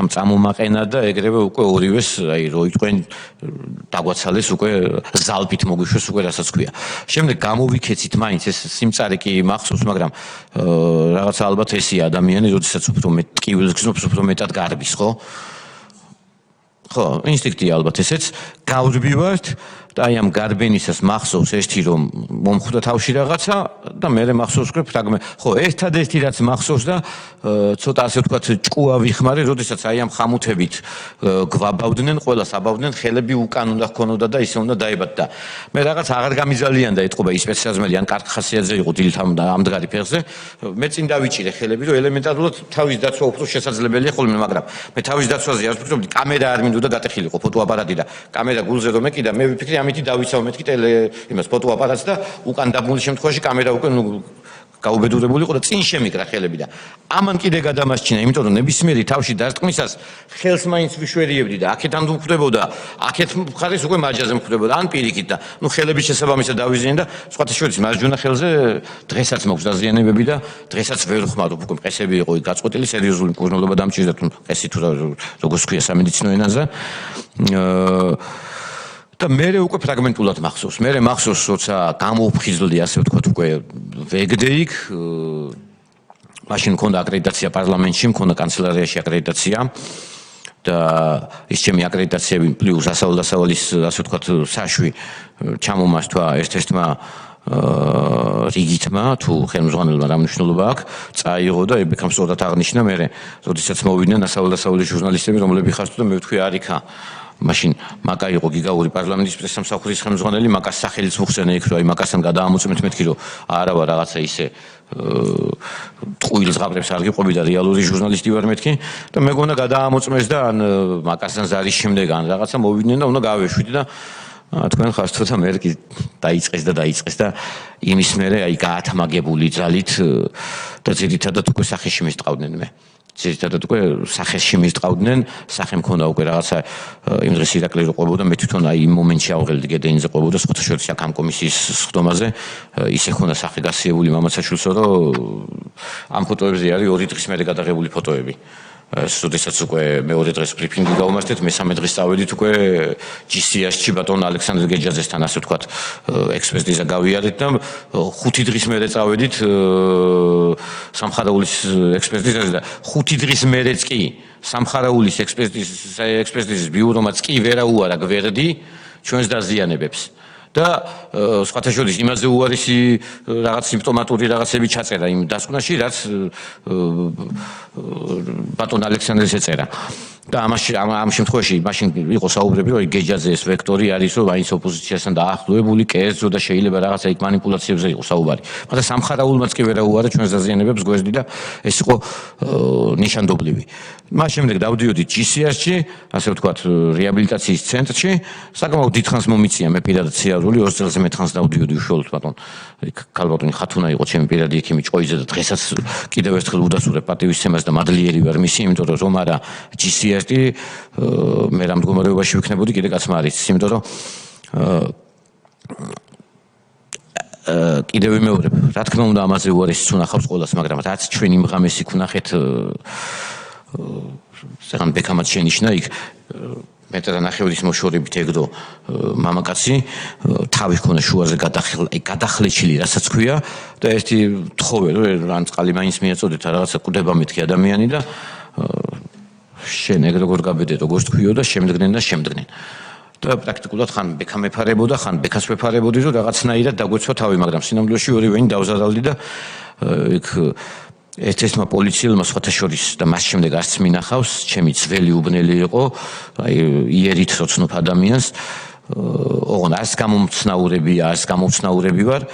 წამომაყენა და ეგრევე უკვე ორივეს, აი რო იყვენ დაგვაცალეს უკვე ზალპით მოგვიშვეს უკვე რასაც ქვია. შემდეგ გამოვიქეცით მაინც ეს სიმწარე კი მახსოვს, მაგრამ რაღაცა ალბათ ესია ადამიანი, როდესაც უფრო მეტ ტკივილს გზნობს, უფრო მეტად გარბის, ხო? ხო, ინსტინქტია ალბათ ესეც, გავდბივართ და აი ამ გარბენისას მახსოვს ერთი რომ მომხვდა თავში რაღაცა და მე მახსოვს უკვე ფრაგმენტი. ხო, ერთადერთი რაც მახსოვს და ცოტა ასე ვთქვათ ჭკუა ვიხმარე, როდესაც აი ამ ხამუთებით გვაბავდნენ, ყველას აბავდნენ, ხელები უკან უნდა ჰქონოდა და ისე უნდა დაებათ და მე რაღაც აღარ გამიზალიანდა ეთყობა ის სპეციალიზმელი ან კარხასიაძე იყო დილით ამდგარი ფეხზე, მე წინ დავიჭირე ხელები, რომ ელემენტარულად თავის დაცვა უფრო შესაძლებელია ხოლმე, მაგრამ მე თავის დაცვაზე არ ვფიქრობდი, კამერა არ მინდოდა გატეხილიყო ფოტოაპარატი და კამერა გულზე რომ ეკიდა, მე ვიფიქრე ამით დავიცავ მეთქი იმას ფოტოაპარატს და უკან დაბმული შემთხვევაში კამერა უკვე გაუბედურებული იყო და წინ შემიკრა ხელები და ამან კიდე გადამასჩინა, იმიტომ რომ ნებისმიერი თავში დასტყმისას ხელს მაინც ვიშვერიებდი და აქეთ ამ მხვდებოდა, აქეთ მხარეს უკვე მაჯაზე მხვდებოდა, ან პირიქით და ხელების შესაბამისად დავიზიანე და სხვათა შორის მარჯვენა ხელზე დღესაც მაქვს დაზიანებები და დღესაც ვერ ვხმარობ, უკვე მყესები იყო გაწყვეტილი, სერიოზული მკურნალობა დამჭირდა თუ მყესი თუ როგორც ქვია სამედიცინო ენაზე. და მე უკვე ფრაგმენტულად მახსოვს. მე მახსოვს, როცა გამოვფხიზლდი, ასე ვთქვათ, უკვე ვეგდე იქ. მაშინ მქონდა აკრედიტაცია პარლამენტში, მქონდა კანცელარიაში აკრედიტაცია და ის ჩემი აკრედიტაციები პლუს ასავლისას, ასე ვთქვათ, საშვი ჩამომასთვა ერთ-ერთმა რიგითმა თუ ხელმძღვანელმა რა მნიშვნელობა აქვს, წაიღო და ებექამ სწორად აღნიშნა მე, როდესაც მოვიდნენ ასავლისას ჟურნალისტები, რომლები ხართ და მე ვთქვი არ იქა. მაშინ მაკა იყო გიგაური პარლამენტის პრესსამსახურის ხელმძღვანელი, მაკას სახელიც მოხსენე იქ, რომ აი მაკასთან გადაამოწმეთ მეთქი, რომ არა ვარ რაღაცა ისე ტყუილ ზღაპრებს არ გიყვები და რეალური ჟურნალისტი ვარ მეთქი და მეგონა გადაამოწმეს და ან მაკასთან ზარის შემდეგ ან რაღაცა მოვიდნენ და უნდა გავეშვით და თქვენ ხართ და მე კი დაიწყეს და იმის მერე აი გაათმაგებული ძალით და ძირითადად უკვე სახეში მისტყავდნენ მე. ძირითადად უკვე სახეში მისტყავდნენ, სახე მქონდა უკვე რაღაცა იმ დღეს ირაკლი რო ყვებოდა, მე თვითონ აი იმ მომენტში ავღელდი გედეინზე ყვებოდა სხვათა შორის აქ ამ კომისიის სხდომაზე, ისე ხონდა სახე გასიებული მამაცაშვილსო, რომ ამ ფოტოებზე არის 2 დღის მერე გადაღებული ფოტოები. როდესაც უკვე მეორე დღეს ბრიფინგი გავმართეთ, მესამე დღეს წავედით უკვე GCS-ში ბატონ ალექსანდრე გეჯაძესთან, ასე ვთქვათ, ექსპერტიზა გავიარეთ და 5 დღის მერე წავედით სამხარაულის ექსპერტიზაზე და 5 დღის მერეც კი სამხარაულის ექსპერტიზის ბიურომაც კი ვერაუარა გვერდი ჩვენს დაზიანებებს. და სხვათა შორის იმაზე უარესი რაღაც სიმპტომატური რაღაცები ჩაწერა იმ დასკვნაში, რაც ბატონ ალექსანდრეს ეწერა. და ამ შემთხვევაში მაშინ იყო საუბრები, რომ გეჯაძე ეს ვექტორი არის, რომ აინც ოპოზიციასთან დაახლოებული, კერძო და შეიძლება რაღაცა იქ მანიპულაციებზე იყო საუბარი. მაგრამ სამხარაულმაც კი ვერ აუარა ჩვენს დაზიანებებს გვერდი და ეს იყო ნიშანდობლივი. მას შემდეგ დავდიოდით GCR-ში, ასე ვთქვათ, რეაბილიტაციის ცენტრში, საკმაოდ დიდხანს მომიწია მე პირადად სიარული, 2 წელზე მეტხანს დავდიოდი უშუალოდ ბატონ ქალბატონი ხათუნა იყო ჩემი პირადი ექიმი ჭოიძე და დღესაც კიდევ ერთხელ უდასტურებ პატივისცემას და მადლიერი ვარ მისი, იმიტომ რომ არა GCR-ი მე რამ მდგომარეობაში ვიქნებოდი კიდე კაცმა არის, იმიტომ რომ კიდევ ვიმეორებ, რა თქმა უნდა ამაზე უარესიც უნახავს ყველას, მაგრამ რაც ჩვენ იმ ღამეს იქ ვნახეთ საღან ბექამაც შენიშნა იქ მეტად ნახევრის მოშორებით ეგდო მამაკაცი თავი ჰქონდა შუაზე გადახლეჩილი რასაც ქვია და ერთი თხოვე რომ ან წყალი მაინც მიაწოდეთ რაღაცა კვდება მეთქი ადამიანი და შენ ეგ როგორ გაბედე როგორ თქვიო და შემდგნენ და პრაქტიკულად ხან ბექა მეფარებოდა ხან ბექას მეფარებოდი რომ რაღაცნაირად დაგვეცვა თავი მაგრამ სინამდვილეში ორივენი დავზარალდი და იქ ერთ-ერთმა პოლიციელმა სხვათა შორის და მას შემდეგ არც მინახავს, ჩემი ძველი უბნელი იყო, აი იერით როცნობ ადამიანს, ოღონ არც გამომცნაურები ვარ,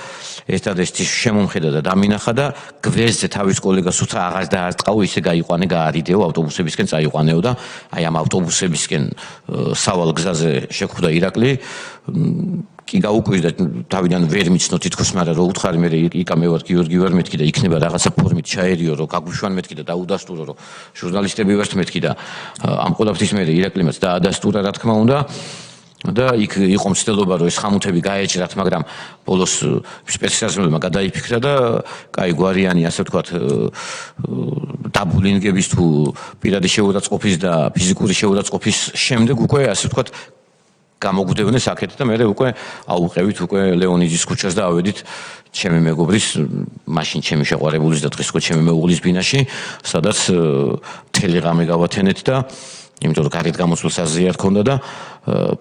ერთადერთი შემომხედა და დამინახა და გვერდზე თავის კოლეგას უთხრა აღარ დაარტყაო, ისე გაიყვანე, გაარიდეო ავტობუსებისკენ წაიყვანეო და აი ამ ავტობუსებისკენ სავალ გზაზე შეხვდა ირაკლი კი გაუკვირდა თავიდან ვერ მიცნო თითქოს მაგრამ რო უთხარი მე იკა მე ვარ გიორგი ვარ მეთქი და იქნება რაღაცა ფორმით ჩაერიო რომ გაგუშვან მეთქი და დაუდასტურო რომ ჟურნალისტები ვართ მეთქი და ამ ყველაფრის მე ირაკლიმაც დაადასტურა რა თქმა უნდა და იქ იყო მცდელობა რომ ეს ხამუთები გაეჭრათ მაგრამ ბოლოს სპეციალისტებმა გადაიფიქრა და კაი გვარიანი ასე ვთქვათ დაბულინგების თუ პირადი შეურაცხყოფის და ფიზიკური შეურაცხყოფის შემდეგ უკვე ასე ვთქვათ გამოგვდევნეს აქეთ და მე უკვე აუყევით უკვე ლეონიძის ქუჩას და ავედით ჩემი მეგობრის მაშინ ჩემი შეყვარებულის და დღეს უკვე ჩემი მეუღლის ბინაში სადაც მთელი ღამე გავათენეთ და იმიტომ რომ გარეთ გამოსვლას აზრიარ ქონდა და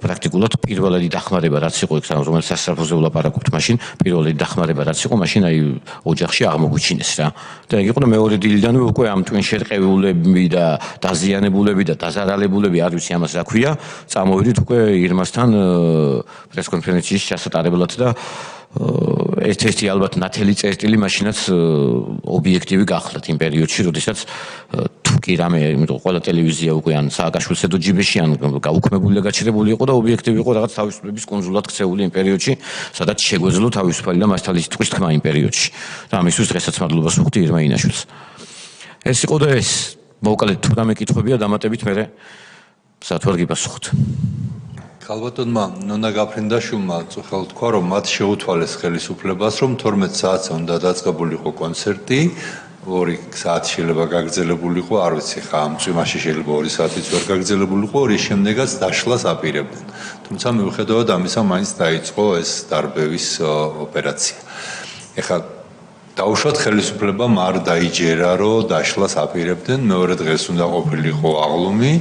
პრაქტიკულად პირველადი დახმარება რაც იყო იქ რომელიც სასწრაფოზე ვლაპარაკობთ მაშინ პირველადი დახმარება რაც იყო მაშინ აი ოჯახში აღმოგვიჩინეს რა და ეგ იყო და მეორე დილიდანვე უკვე ამ twin შერყეულები და დაზიანებულები და დაზარალებულები არ ვიცი ამას რა ქვია წამოვიდით უკვე ირმასთან პრესკონფერენციის ჩასატარებლად და ერთ-ერთი ალბათ ნათელი წერტილი მაშინაც ობიექტივი გახლდათ იმ პერიოდში, როდესაც თუ კი რამე, იმიტომ ყველა ტელევიზია უკვე ან სააკაშვილსა და ჯიბეში ან გაუქმებული და გაჩერებული იყო და ობიექტივი იყო რაღაც თავისუფლების კონსულად ქცეული იმ პერიოდში, სადაც შეგვეძლო თავისუფალი და მასთალის თქვის თქმა იმ პერიოდში. და ამისთვის დღესაც მადლობას ვუხდი ირმა ინაშვილს. ეს იყო და ეს მოუკლედ თუ რამე კითხვებია დამატებით მე საათვარ გიპასუხოთ. ქალბატონმა ნონა გაფრინდაშვილმა ხელ თქვა რომ მათ შეუთვალეს ხელისუფლებას რომ 12 საათზე უნდა დაწყებულიყო კონცერტი 2 საათი შეიძლება გაგრძელებულიყო არ ვიცი ხა ამ წვიმაში შეიძლება 2 საათიც ვერ გაგრძელებულიყო რის შემდეგაც დაშლას აპირებდნენ თუმცა მიუხედავად ამისა მაინც დაიწყო ეს დარბევის ოპერაცია ეხლა დაუშვათ ხელისუფლებამ არ დაიჯერა რომ დაშლას აპირებდნენ მეორე დღეს უნდა ყოფილიყო აღლუმი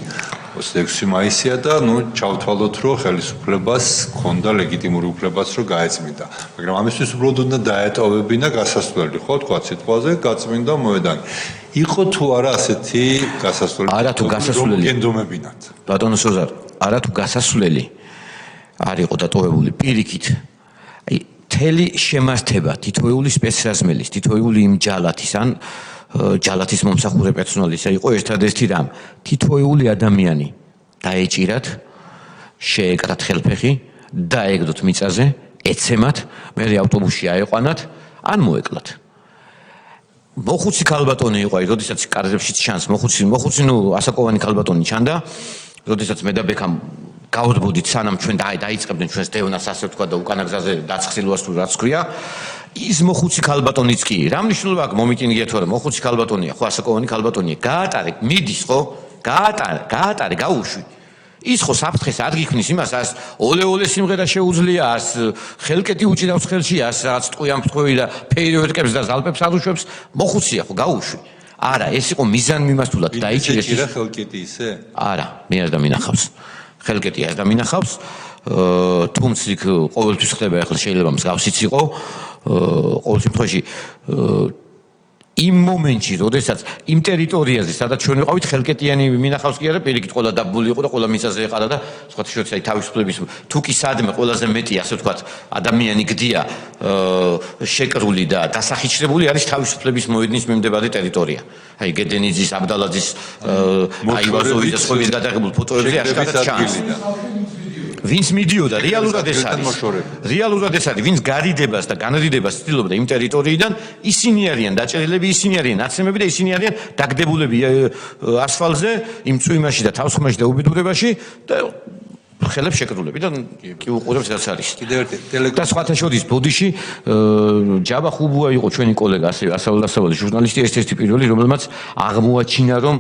26 მაისია და ჩავთვალოთ რომ ხელისუფლებას ჰქონდა ლეგიტიმური უფლებაც რომ გაეწმინდა მაგრამ ამისთვის უბრალოდ უნდა დაეტოვებინა გასასვლელი ხო თქვა სიტყვაზე გაწმინდა მოედანი იყო თუ არა ასეთი გასასვლელი არა თუ გასასვლელი გენდომებინათ ბატონო სოზარ არა თუ გასასვლელი არ იყო დატოვებული პირიქით აი თელი შემართება თითოეული სპეცრაზმელის თითოეული იმ ჯალათის ან ჯალათის მომსახურე პერსონალისა იყო ერთადერთი რამ თითოეული ადამიანი დაეჭირათ შეეკრათ ხელფეხი დაეგდოთ მიწაზე ეცემათ მე ავტობუსში აეყვანათ ან მოეკლათ მოხუცი ქალბატონი იყო აი როდესაც კარზებში ჩანს მოხუცი ასაკოვანი ქალბატონი ჩანდა როდესაც მე და ბექამ გავდბოდით სანამ ჩვენ დაიწყებდნენ ჩვენს დევნას ასე ვთქვა და უკანა გზაზე დაცხილვას თუ რაც ქვია ის მოხუცი ქალბატონიც კი რა მნიშვნელობა აქვს მომიტინგია თუ არა მოხუცი ქალბატონია ხო ასაკოვანი ქალბატონია გაატარე მიდის ხო გაატარე გაუშვი ის ხო საფრთხეს არ გიქმნის იმას ას ოლე სიმღერა შეუძლია ას ხელკეტი უჭირავს ხელში ას რაღაც ტყუი და ფეირვერკებს და ზალპებს არ უშვებს მოხუცია ხო გაუშვი არა ეს იყო მიზანმიმართულად დაიჭირეს ის ხელკეტი ისე არა მე არ დამინახავს ხელკეტი არ დამინახავს თუმცა იქ ყოველთვის ხდება, ახლა შეიძლება მსგავსიც იყო, ყოველ შემთხვევაში იმ მომენტში, როდესაც იმ ტერიტორიაზე, სადაც ჩვენ ვიყავით, ხელკეტიანი მინახავს კი არა, პირიქით ყველა დაბული იყო და ყველა მიწაზე ეყარა და სხვა შორის აი თავისუფლების თუ კი სადმე ყველაზე მეტი, ასე ვთქვათ, ადამიანი გდია შეკრული და დასახიჩრებული არის თავისუფლების მოედნის მიმდებარე ტერიტორია. აი გედენიძის, აბდალაძის, აივაზოვის და სხვების გადაღებულ ფოტოებზე აშკარად ჩანს. ვინც მიდიოდა რეალურად ეს არის ვინც გარიდებას და განრიდებას ცდილობდა იმ ტერიტორიიდან ისინი არიან დაჭერილები ისინი არიან ნაცემები და ისინი არიან დაგდებულები ასფალტზე იმ წვიმაში და თავსხმაში და უბედურებაში და ხელებს შეკრულები და კი უყურებს რაც არის კიდევ ერთი და სხვათა შორის ბოდიში ჯაბა ხუბუა იყო ჩვენი კოლეგა ასევე ასავლე ჟურნალისტი ერთ-ერთი პირველი რომელმაც აღმოაჩინა რომ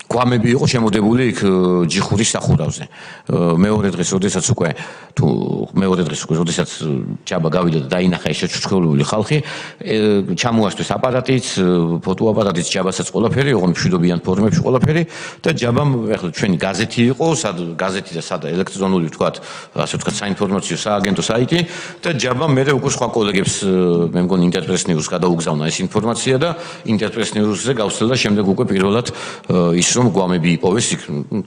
გვამები იყო შემოდებული იქ ჯიხურის სახურავზე. მეორე დღეს, როდესაც ჯაბა გავიდა და დაინახა ეს შეჩუქებული ხალხი, ჩამოასწრეს აპარატიც, ფოტოაპარატიც, ჯაბასაც ყველაფერი, ოღონდ მშვიდობიან ფორმებში ყველაფერი და ჯაბამ ახლა ჩვენი გაზეთი იყო, გაზეთი და სადა ელექტრონული ვთქვათ, ასე ვთქვათ, საინფორმაციო სააგენტო საიტი და ჯაბამ მე უკვე სხვა კოლეგებს მე მგონი ინტერპრეს ნიუზს გადაუგზავნა ეს ინფორმაცია და ინტერპრეს ნიუზზე გავსწრდა შემდეგ უკვე პირველად ის რომ გვამები იპოვეს, იქ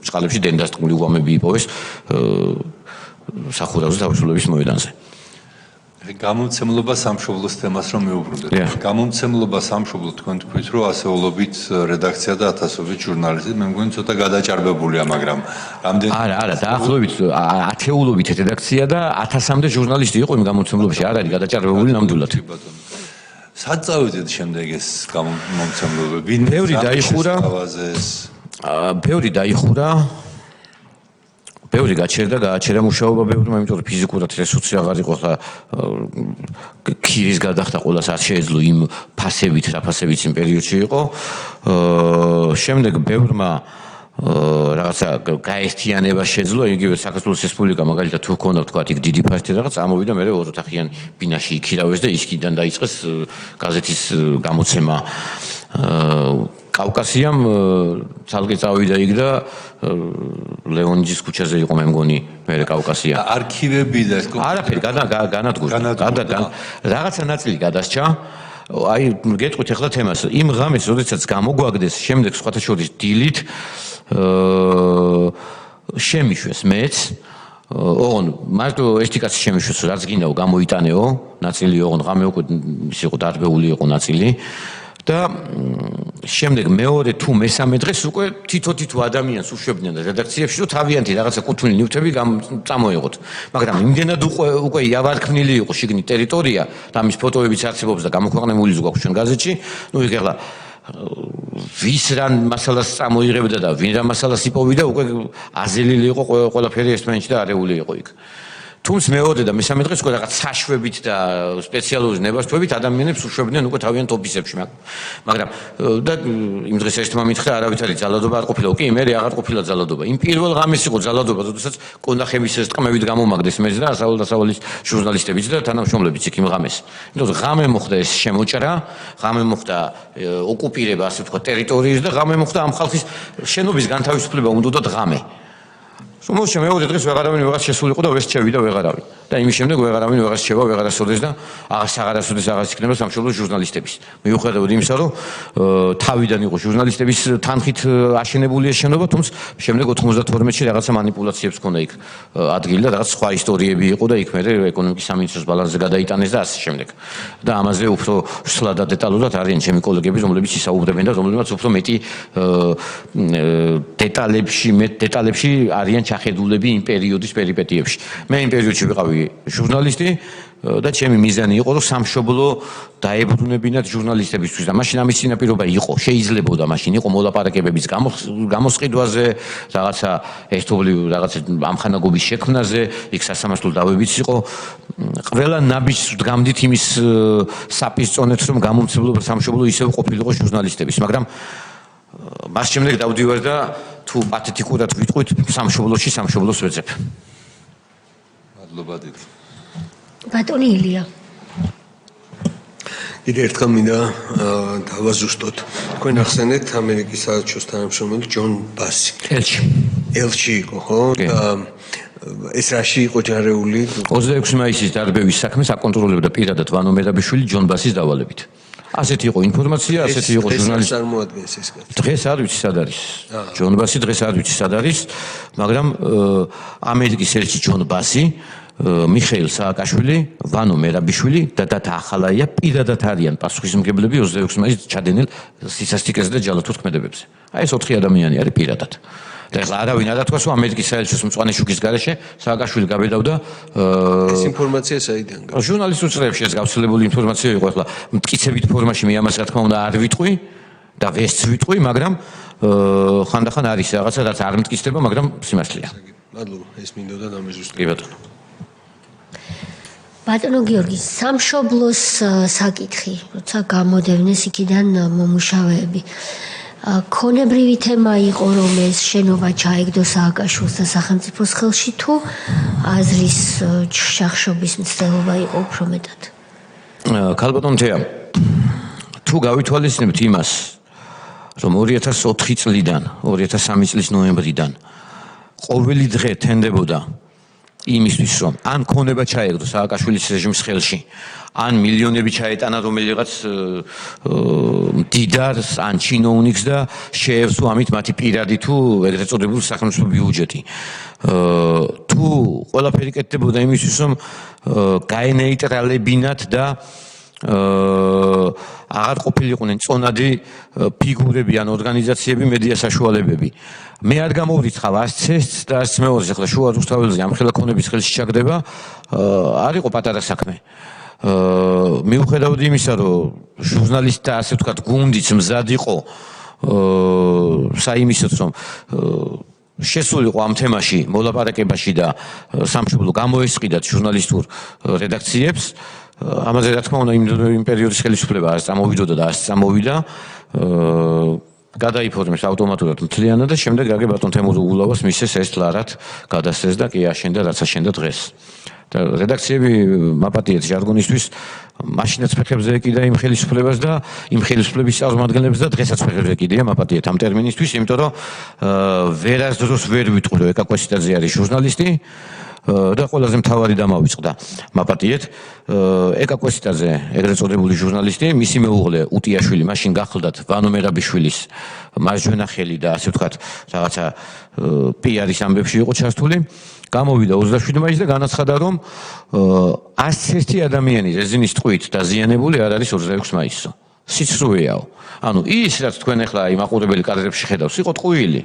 წყალებში დენდასტყმული გვამები იპოვეს სახურავზე თავისუფლების მოედანზე. გამომცემლობა სამშობლოს თემას რომ მეუბრუნდეთ. გამომცემლობა სამშობლო თქვენ თქვით რომ ასეულობით რედაქცია და ათასობით ჟურნალისტი, მე მგონი ცოტა გადაჭარბებულია, მაგრამ რამდენი არა, დაახლოებით ათეულობით რედაქცია და 1000-მდე ჟურნალისტი იყო იმ გამომცემლობაში, არ არის გადაჭარბებული ნამდვილად. სად წავედით შემდეგ ეს გამომცემლობა? ვინ ბევრი დაიხურა ბევრი გააჩერდა მუშაობა ბევრმა, იმიტომ რომ ფიზიკურად რესურსი აღარ იყო ხა ქირის გადახდა ყველას არ შეეძლო იმ ფასებით, რა ფასებიც იმ პერიოდში იყო. შემდეგ ბევრმა რაღაცა გაერთიანება შეძლო, იგივე საქართველოს რესპუბლიკა მაგალითად თუ ჰქონდა თქვა იქ დიდი ფასი რაღაც ამოვიდა მე ოროთახიანი ბინაში იქირავეს და ისკიდან დაიწყეს გაზეთის გამოცემა. კავკასიამ ცალკე წავიდა იქ და ლეონიძის ქუჩაზე იყო მე მგონი მე კავკასია. არქივები და არაფერი განადგურდა. რაღაცა ნაწილი გადასჭა. აი გეტყვით ახლა თემას. იმ ღამეს, როდესაც გამოგვაგდეს, შემდეგ სხვათა შორის დილით შემიშვეს მეც. ოღონ მარტო ერთი კაცი შემიშვეს, რაც გინდაო გამოიტანეო, ნაწილი ოღონ ღამე უკვე ის იყო დარბეული იყო ნაწილი. და შემდეგ მეორე თუ მესამე დღეს უკვე თითო ადამიანს უშვებდნენ რედაქციებში რომ თავიანთი რაღაცა კუთვნილი ნივთები წამოეღოთ. მაგრამ იმდენად უკვე იავარქმნილი იყო შიგნით ტერიტორია და ამის ფოტოებიც არსებობს და გამოქვეყნებული გვაქვს ჩვენ გაზეთში. ნუ იქ ახლა ვის რა მასალას წამოიღებდა და ვინ რა მასალას იპოვიდა უკვე აზელილი იყო ყველაფერი ერთმანეთში და არეული იყო იქ. თუმცა მეორე და მესამე დღეს უკვე რაღაც საშვებით და სპეციალური ნებართვებით ადამიანებს უშვებდნენ უკვე თავიანთ ოფისებში, მაგრამ და იმ დღეს ერთმა მითხრა არავითარი ძალადობა არ ყოფილა, კი, მე აღარ ყოფილა ძალადობა. იმ პირველ ღამეს იყო ძალადობა, როდესაც კონახების ეს ტყმებით გამომაგდეს მეც და ასავლის ჟურნალისტებიც და თანამშრომლებიც იქ იმ ღამეს. იმიტომ რომ ღამე მოხდა ეს შემოჭრა, ღამე მოხდა ოკუპირება, ასე ვთქვათ, ტერიტორიის და ღამე მოხდა ამ ხალხის შენობის განთავისუფლება უნდა ღამე. შემოშე მეორე დღეს ვეღარავინ ვეღარ შესულიყო და ვესჩევი და ვეღარავინ. და იმის შემდეგ ვეღარავინ ვეღარ შევა, ვეღარასოდეს და აღარასოდეს იქნება სამშობლოს ჟურნალისტების. მიუხედავად იმისა, რომ თავიდან იყო ჟურნალისტების თანხით აშენებული ეს შენობა, თუმცა შემდეგ 92-ში რაღაცა манипуляციებს ჰქონდა იქ ადგილი და რაღაც სხვა ისტორიები იყო და იქ მე ეკონომიკის სამინისტროს ბალანსზე გადაიტანეს და ასე შემდეგ. და ამაზე უფრო სულად და დეტალურად არიან ჩემი კოლეგები, რომლებიც ისაუბრებენ და რომლებიც უფრო მეტი დეტალებში არიან ჩახედულები იმ პერიოდის პერიპეტიებში. მე იმ პერიოდში ვიყავი ჟურნალისტი და ჩემი მიზანი იყო რომ სამშობლო დაებრუნებინათ ჟურნალისტებისთვის და მაშინ ამის წინაპირობა იყო, შეიძლებოდა მაშინ იყო მოლაპარაკებების გამოსყიდვაზე, რაღაცა ერთობლივ რაღაცა ამხანაგობის შექმნაზე, იქ სასამართლო დავებიც იყო. ყველა ნაბიჯს ვდგამდით იმის საპირწონეთ რომ გამომცემლობა სამშობლო ისევ ყოფილიყო ჟურნალისტების, მაგრამ მას შემდეგ დავდივარ და თუ პათეტიკურად ვიტყვით სამშობლოს ვეძებ. მადლობა დიდი. ბატონი ილია. კიდევ ერთხელ მინდა დავაზუსტოთ. თქვენ ახსენეთ ამერიკის საელჩოს თანამშრომელი ჯონ ბასი. ელჩი. ელჩი იყო, ხო? და ეს რაში იყო ჯარეული? 26 მაისის დარბევის საქმე საკონტროლებდა პირადად ვანო მერაბიშვილი ჯონ ბასის დავალებით. ასეთი იყო ინფორმაცია, ასეთი იყო ჟურნალისტი. წარმოადგენს ეს კაცი. დღეს არ ვიცი სად არის. ჯონ ბასი დღეს არ ვიცი სად არის, მაგრამ ამერიკის ელჩი ჯონ ბასი, მიხეილ სააკაშვილი, ვანო მერაბიშვილი და დათა ახალაია პირადად არიან პასუხისმგებლები 26 მაისს ჩადენილ სისასტიკეზე და ჯალათურ ქმედებებზე. აი ეს 4 ადამიანი არის პირადად. და ეხლა არავინ არ ათქვას, რომ ამერიკის საელჩოს მწვანე შუქის გარეშე სააკაშვილი გაბედავდა ეს ინფორმაცია საიდან გავა? ჟურნალისტურ წრეებში ეს გავრცელებული ინფორმაცია იყო. ეხლა მტკიცებით ფორმაში მე ამას რა თქმა უნდა არ ვიტყვი და ვესც ვიტყვი, მაგრამ ხანდახან არის რაღაცა რაც არ მტკიცდება, მაგრამ სიმართლეა. მადლობა, ეს მინდოდა დამეჟუსტება. კი ბატონო. ბატონო გიორგი, სამშობლოს საკითხი, როცა გამოდევნეს იქიდან მომუშავეები. ქონებრივი თემა იყო, რომ ეს შენობა ჩაეგდო სააკაშვილს და სახელმწიფოს ხელში, თუ აზრის შახშობის მცდელობა იყო უფრო მეტად? ქალბატონ თეა, თუ გავითვალისწინებთ იმას, რომ 2004 წლიდან, 2003 წლის ნოემბრიდან ყოველი დღე თენდებოდა იმისთვის, რომ ან ქონება ჩაეგდო სააკაშვილის რეჟიმის ხელში, ან მილიონები ჩაეტანა რომელიღაც მდიდარს, ან ჩინოვნიკს და შეევსო ამით მათი პირადი თუ ეგრეთ წოდებული სახელმწიფო ბიუჯეტი. თუ ყველაფერი კეთდებოდა იმისთვის, რომ გაენეიტრალებინათ და აღარ ყოფილიყვნენ წონადი ფიგურები ან ორგანიზაციები, მედია საშუალებები. მე არ გამოვრიცხავ არც წესს და არც მეორეს, ახლა შუა რუსთაველზე ამ ხელოვნების ხელში ჩაგდება, არ იყო პატარა საქმე. მიუხედავად იმისა, რომ ჟურნალისტი და ასე ვთქვათ, გუნდიც მზად იყო საიმისოთ, რომ შესულიყო ამ თემაში, მოლაპარაკებაში და სამშობლო გამოესყიდათ ჟურნალისტურ რედაქციებს. ამაზე რა თქმა უნდა იმ პერიოდის ხელისუფლება არ წამოვიდოდა და არ წამოვიდა. გადაიფორმეს ავტომატურად მთლიანად და შემდეგ რაგე ბატონ თემურ უგულავას მისცეს ეს ლარად გადასცეს და კი აშენდა რაც აშენდა დღეს. და რედაქციები მაპატიეთ ჟარგონისთვის მაშინაც ფეხებზე ეკიდა იმ ხელისუფლებას და იმ ხელისუფლების წარმომადგენლებს და დღესაც ფეხებზე ეკიდია მაპატიეთ ამ ტერმინისთვის, იმიტომ რომ ვერასდროს ვერ ვიტყვი რომ ეკა კვესიტაძე არის ჟურნალისტი და ყველაზე მთავარი დამავიწყდა მაპატიეთ ეკა კვესიტაძე ეგრეთ წოდებული ჟურნალისტი, მისი მეუღლე უტიაშვილი მაშინ გახლდათ ვანო მერაბიშვილის მარჯვენა ხელი და ასე ვთქვათ რაღაცა პიარის ამბებში იყო ჩართული. გამოვიდა 27 მაისს და განაცხადა, რომ 101 ადამიანი რეზინის ტყვით დაზიანებული არ არის 26 მაისსო. სიცრუეაო. ანუ ის რაც თქვენ ახლა იმ აყურებელი კადრებში ხედავს, იყო ტყუილი.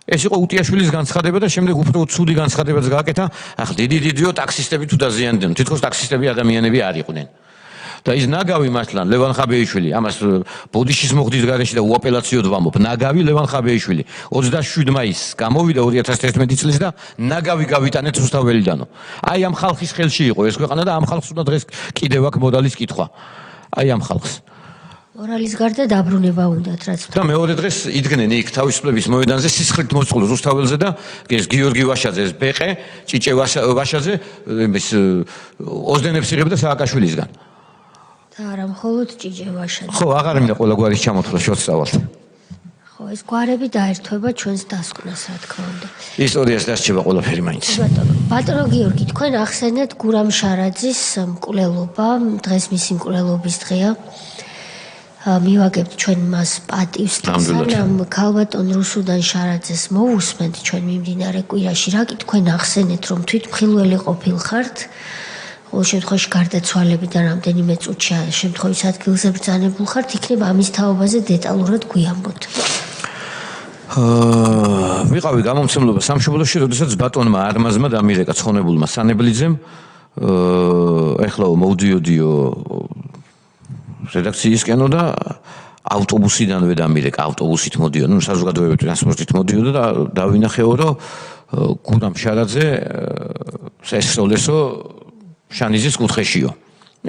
ეს იყო უტიაშვილის განცხადება და შემდეგ უფრო ცუდი განცხადებაც გააკეთა. ახლა დიდიო ტაქსისტები თუ დაზიანდნენ, თითქოს ტაქსისტები ადამიანები არ იყვნენ. და ის ნაგავი მართლა ლევან ხაბეიშვილი, ამას ბოდიშის მოხდის გარეშე და უაპელაციოდ ვამბობ, ნაგავი ლევან ხაბეიშვილი 27 მაისს გამოვიდა 2011 წლის და ნაგავი გავიტანეთ რუსთაველიდანო. აი ამ ხალხის ხელში იყო ეს ქვეყანა და ამ ხალხს უნდა დღეს კიდევ აქ მოდალის კითხვა. აი ამ ხალხს. მორალის გარდა დაბრუნება უნდათ, რაც და მეორე დღეს იდგნენ იქ თავისუფლების მოედანზე სისხლით მოწყულ რუსთაველზე და ეს გიორგი ვაშაძეს ბეყე, ჭიჭე ვაშაძე ეს ოზდენებს იღებდა სააკაშვილისგან. არა მხოლოდ ჭიჭე ვაშაძე. ხო, აღარ მინდა ყველა გვარის ჩამოთვლა შევწავალთ. ხო, ეს გვარები დაერთვება ჩვენს დასკვნას, რა თქმა უნდა. ისტორიას დასჭება ყველაფერი მაინც. ბატონო გიორგი, თქვენ ახსენეთ გურამ შარაძის მკვლელობა, დღეს მისი მკვლელობის დღეა. მივაგებთ ჩვენ მას პატივს და სანამ ქალბატონ რუსუდან შარაძეს მოვუსმენთ ჩვენ მიმდინარე კვირაში, რა კი თქვენ ახსენეთ, რომ თვითმხილველი ყოფილხართ? ყოველ შემთხვევაში გარდაცვალებიდან რამდენიმე წუთში შემთხვევის ადგილზე ბრძანებულ ხართ, იქნება ამის თაობაზე დეტალურად გვიამბოთ. ვიყავი გამომცემლობა სამშობლოში, როდესაც ბატონმა არმაზმა დამირეკა ცხონებულმა სანებლიძემ, ეხლა მოვდიოდიო რედაქციისკენო და ავტობუსიდანვე დამირეკა, ავტობუსით მოდიოდა, ნუ საზოგადოებრივი ტრანსპორტით მოდიოდა და დავინახეო, რომ გურამ შარაძე ესწავლესო შანიზის კუთხეშიო.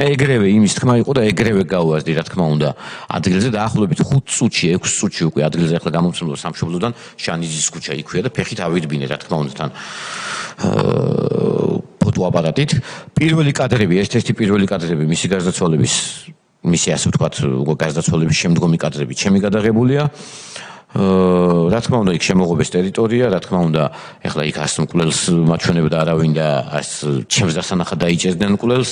ეგრევე იმის თქმა იყო და ეგრევე გავაზდი, რა თქმა უნდა, ადგილზე დაახლოებით 5 წუთში, 6 წუთში უკვე ადგილზე ახლა გამომცემლობა სამშობლოდან შანიზის ქუჩა იქვია და ფეხით ავირბინე, რა თქმა უნდა, თან ფოტოაპარატით. პირველი კადრები, ერთ-ერთი პირველი კადრები მისი გარდაცვალების მისი ასე ვთქვათ, გარდაცვალების შემდგომი კადრები ჩემი გადაღებულია. რა თქმა უნდა, იქ შემოღობეს ტერიტორია, რა თქმა უნდა, ეხლა იქ ას მკვლელს მაჩვენებდა არავინ და ას ჩემს დასანახად დაიჭერდნენ მკვლელს.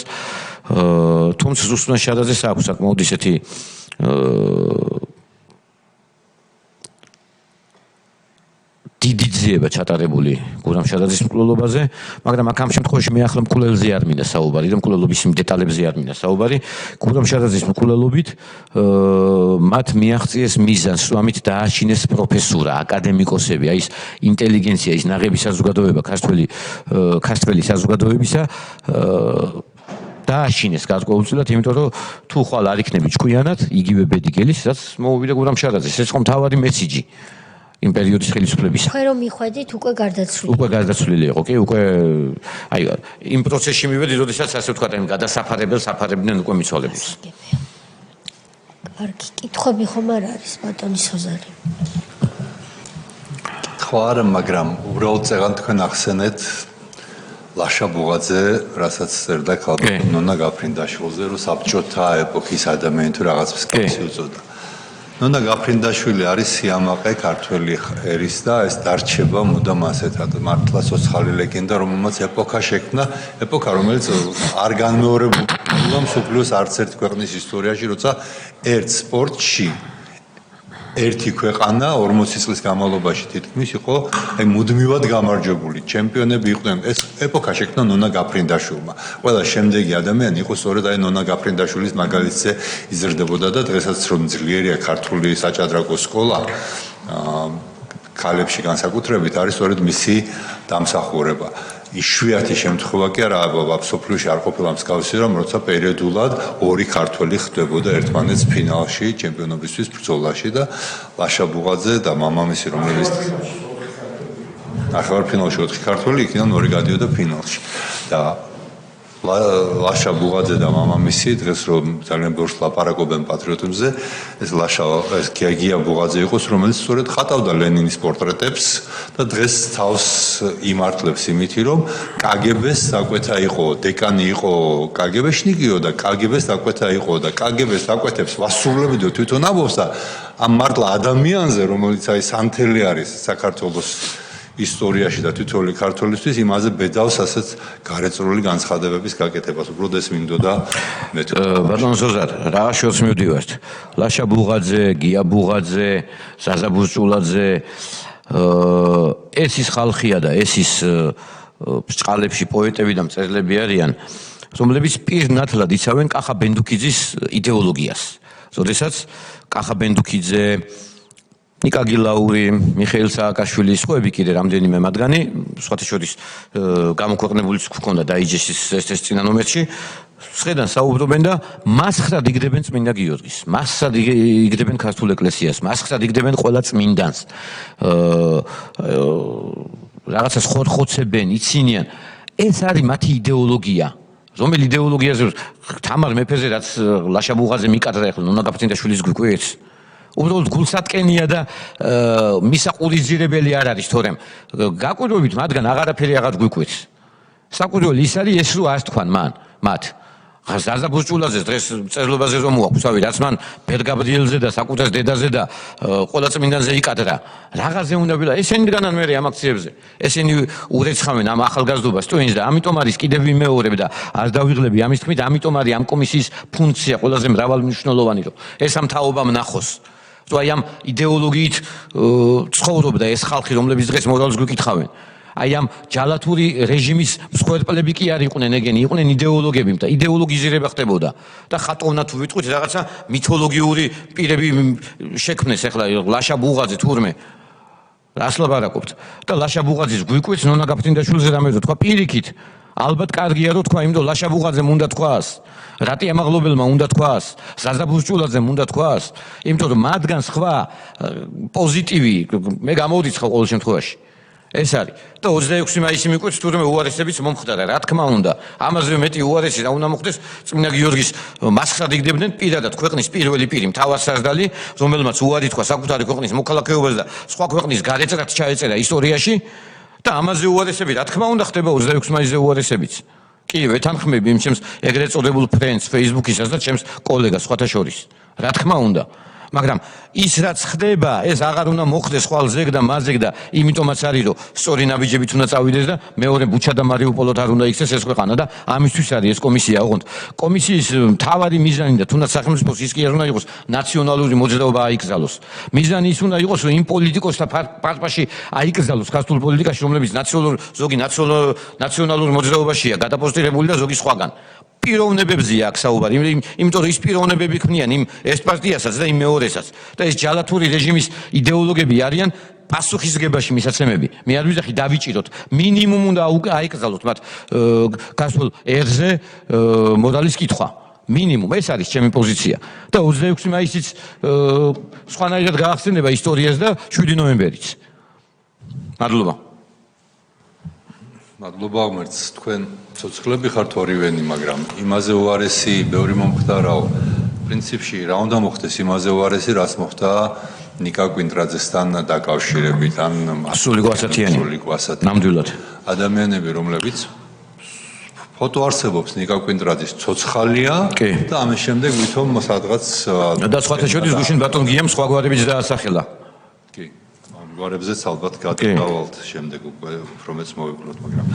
თუმცა ზუსტად შადაძეს აქვს საკმაოდ ისეთი დიდი ძიება ჩატარებული გურამ შადაძის მკვლელობაზე, მაგრამ აქ ამ შემთხვევაში მე ახლა მკვლელზე არ მინდა საუბარი, რომ მკვლელობის იმ დეტალებზე არ მინდა საუბარი. გურამ შადაძის მკვლელობით მათ მიაღწიეს მიზანს, რომ ამით დააშინეს პროფესურა, აკადემიკოსები, აი ეს ინტელიგენცია, ის ნაღები საზოგადოება, ქართველი საზოგადოებისა დააშინეს გარკვეულწილად, იმიტომ რომ თუ ხვალ არ იქნები ჭკვიანად, იგივე ბედი გელის, რაც მოუვიდა გურამ შადაძეს. ეს ხო მთავარი მესიჯი იმ პერიოდის ხელისუფლებისა. თქვენ რომ მიხვედით უკვე გარდაცვლილი. უკვე გარდაცვლილი იყო, კი, უკვე აი იმ პროცესში მივედი, როდესაც ასე ვთქვათ, იმ გადასაფარებელს აფარებდნენ უკვე მიცვალებულს. კარგი, კითხვები ხომ არ არის, ბატონი სოზარი? ხო არა, მაგრამ უბრალოდ წეგან თქვენ ახსენეთ ლაშა ბუღაძე, რასაც წერდა ქალბატონ ნონა გაფრინდაშვილზე, რომ საბჭოთა ეპოქის ადამიანი თუ რაღაც მსგავსი უწოდა. ნონა გაფრინდაშვილი არის სიამაყე ქართველი ერის და ეს დარჩება მუდამ ასეთად მართლა სოციალური ლეგენდა, რომელმაც ეპოქა შექმნა, ეპოქა რომელიც არ განმეორებულა მსოფლიოს არც ერთ ქვეყნის ისტორიაში, როცა ერთ სპორტში ერთი ქვეყანა 40 წლის განმავლობაში თითქმის იყო აი მუდმივად გამარჯვებული, ჩემპიონები იყვნენ. ეს ეპოქა შექმნა ნონა გაფრინდაშვილმა. ყველა შემდეგი ადამიანი იყო სწორედ აი ნონა გაფრინდაშვილის მაგალითზე იზრდებოდა და დღესაც რომ ძლიერია ქართული საჭადრაკო სკოლა ქალებში განსაკუთრებით არის სწორედ მისი დამსახურება. იშვიათი შემთხვევა კი არა, აბსოლუტურად არ ყოფილა მსგავსი, რომ როცა პერიოდულად ორი ქართველი ხდებოდა ერთმანეთს ფინალში, ჩემპიონობისთვის ბრძოლაში და ლაშა ბუღაძე და მამამისი, რომელიც ნახევარფინალში 4 ქართველი, იქიდან 2 გადიოდა ფინალში. და ლაშა ბუღაძე და მამამისი დღეს რომ ძალიან ბევრს ლაპარაკობენ პატრიოტებზე, ეს ლაშა ეს გია ბუღაძე იყოს, რომელიც სწორედ ხატავდა ლენინის პორტრეტებს და დღეს თავს იმართლებს იმითი, რომ კგბ-ს დაკვეთა იყო, დეკანი იყო კგბ-შნიკიო და კგბ-ს დაკვეთა იყო და კგბ-ს დაკვეთებს ვასრულებდიო თვითონ ამბობს და ამ მართლა ადამიანზე, რომელიც აი სანთელი არის საქართველოს ისტორიაში და თითოეული ქართველისთვის იმაზე ბედავს ასეთ გარეწრული განცხადებების გაკეთებას. უბრალოდ ეს მინდოდა მე თუ ბატონ ზოზარ, რა შორს მივდივართ. ლაშა ბუღაძე, გია ბუღაძე, ზაზა ბურჭულაძე, ეს ის ხალხია და ეს ის ბრჭყალებში პოეტები და მწერლები არიან, რომლებიც პირნათლად იცავენ კახა ბენდუქიძის იდეოლოგიას. როდესაც კახა ბენდუქიძე, ნიკა გილაური, მიხეილ სააკაშვილი, სხვაები კიდე რამდენიმე მათგანი, სხვათა შორის გამოქვეყნებულიც გვქონდა დაიჯესის ეს წინა ნომერში, სხედან საუბრობენ და მასხრად იგდებენ წმინდა გიორგის, მასხრად იგდებენ ქართულ ეკლესიას, მასხრად იგდებენ ყველა წმინდანს. რაღაცას ხორხოცებენ, იცინიან. ეს არის მათი იდეოლოგია. რომელი იდეოლოგიაზე თამარ მეფეზე რაც ლაშა ბუღაძე მიკადრა ახლა ნონა გაფრინდაშვილის გვიკვირს. უბრალოდ გულსატკენია და მისაყურიზირებელი არ არის, თორემ გაკვირვებით მათგან აღარაფერი აღარ გვიკვირს. საკვირველი ის არის ეს რო არ თქვან მათ. ზაზა ბურჭულაძეს დღეს წერლობაზე რომ მოაქვს, ავი რაც მან ბერგაბრიელზე და საკუთარ დედაზე და ყველა წმინდანზე იკადრა. რაღაცზე უნდა ვილა, ესენი დგანან მე ამ აქციებზე. ესენი ურეცხავენ ამ ახალგაზრდობას ტვინს და ამიტომ არის კიდევ ვიმეორებ და არ დავიღლები ამის თქმით, ამიტომ არის ამ კომისიის ფუნქცია ყველაზე მრავალმნიშვნელოვანი, რომ ეს ამ თაობამ ნახოს. თუ აი ამ იდეოლოგიით ცხოვრობდა ეს ხალხი, რომლებიც დღეს მორალს გვიკითხავენ. აი ამ ჯალათური რეჟიმის მსხვერპლები კი არ იყვნენ ეგენი, იყვნენ იდეოლოგები და იდეოლოგიზირება ხდებოდა. და ხატოვნა თუ ვიტყვით რაღაცა მითოლოგიური პირები შექმნეს ახლა ლაშა ბუღაძე თურმე. რას ლაპარაკობთ? და ლაშა ბუღაძის გვიკვირს ნონა გაფრინდაშვილზე რამე რო თქვა პირიქით. ალბათ კარგია რომ თქვა, იმიტომ ლაშა ბუღაძემ უნდა თქვას, რატი ამაღლობელმა უნდა თქვას, ზაზა ბურჭულაძემ უნდა თქვას, იმიტომ რომ მათგან სხვა პოზიტივი მე გამოვდიცხავ ყოველ შემთხვევაში. ეს არის და 26 მაისი მიკვირს თურმე უარესებიც მომხდარა, რა თქმა უნდა. ამაზე მეტი უარესი რა უნდა მოხდეს, წმინდა გიორგის მასხრად იგდებდნენ პირადად ქვეყნის პირველი პირი, მთავარსარდალი, რომელმაც უარი თქვა საკუთარი ქვეყნის მოქალაქეობას და სხვა ქვეყნის გარეწრად ჩაეწერა ისტორიაში. და ამაზე უარესები რა თქმა უნდა ხდება 26 მაისზე უარესებიც. კი, ვეთანხმები იმ ჩემს ეგრეთ წოდებულ ფრენდს Facebook-ისაც და ჩემს კოლეგას სხვათა შორის. რა თქმა უნდა. მაგრამ ის რაც ხდება, ეს აღარ უნდა მოხდეს ხვალ ზეგ და მაზეგ და იმიტომაც არის რომ სწორი ნაბიჯებით უნდა წავიდეს და მეორე ბუჩა და მარიუპოლოთ არ უნდა იქცეს ეს ქვეყანა და ამისთვის არის ეს კომისია, ოღონდ კომისიის მთავარი მიზანი და თუნდაც სახელმწიფოს ის კი არ უნდა იყოს ნაციონალური მოძრაობა აიკრძალოს. მიზანი ის უნდა იყოს რომ იმ პოლიტიკოსთა პარტიაში აიკრძალოს ქართულ პოლიტიკაში რომლებიც ზოგი ნაციონალურ მოძრაობაშია გადაპოსტირებული და ზოგი სხვაგან. პიროვნებებზია აქ საუბარი, იმიტომ რომ ის პიროვნებები ქმნიან იმ ეს პარტიასაც და იმ მეორესაც და ეს ჯალათური რეჟიმის იდეოლოგები არიან პასუხისგებაში მისაცემები. მე არ ვიზახი დავიჭიროთ, მინიმუმ უნდა აიკრძალოთ მათ გასულ ერზე მორალის კითხვა. მინიმუმ ეს არის ჩემი პოზიცია და 26 მაისიც სხვანაირად გაახსენება ისტორიას და 7 ნოემბერიც. მადლობა. მადლობა ღმერთს, თქვენ ცოცხლები ხართ ორივენი, მაგრამ იმაზე უარესი ბევრი მომხდარაო. პრინციპში რა უნდა მოხდეს იმაზე უარესი, რაც მოხდა ნიკა კვინტრაძესთან დაკავშირებით, ან სული გვასათიანი. ნამდვილად. ადამიანები, რომლებიც ფოტო არსებობს ნიკა კვინტრაძის ცოცხალია და ამის შემდეგ ვითომ სადღაც და სხვათა შორის გუშინ ბატონ გიამ სხვა გვარებიც დაასახელა. კი. გვარებზეც ალბათ გადავვალთ შემდეგ უკვე რომეც მოვიკლოთ, მაგრამ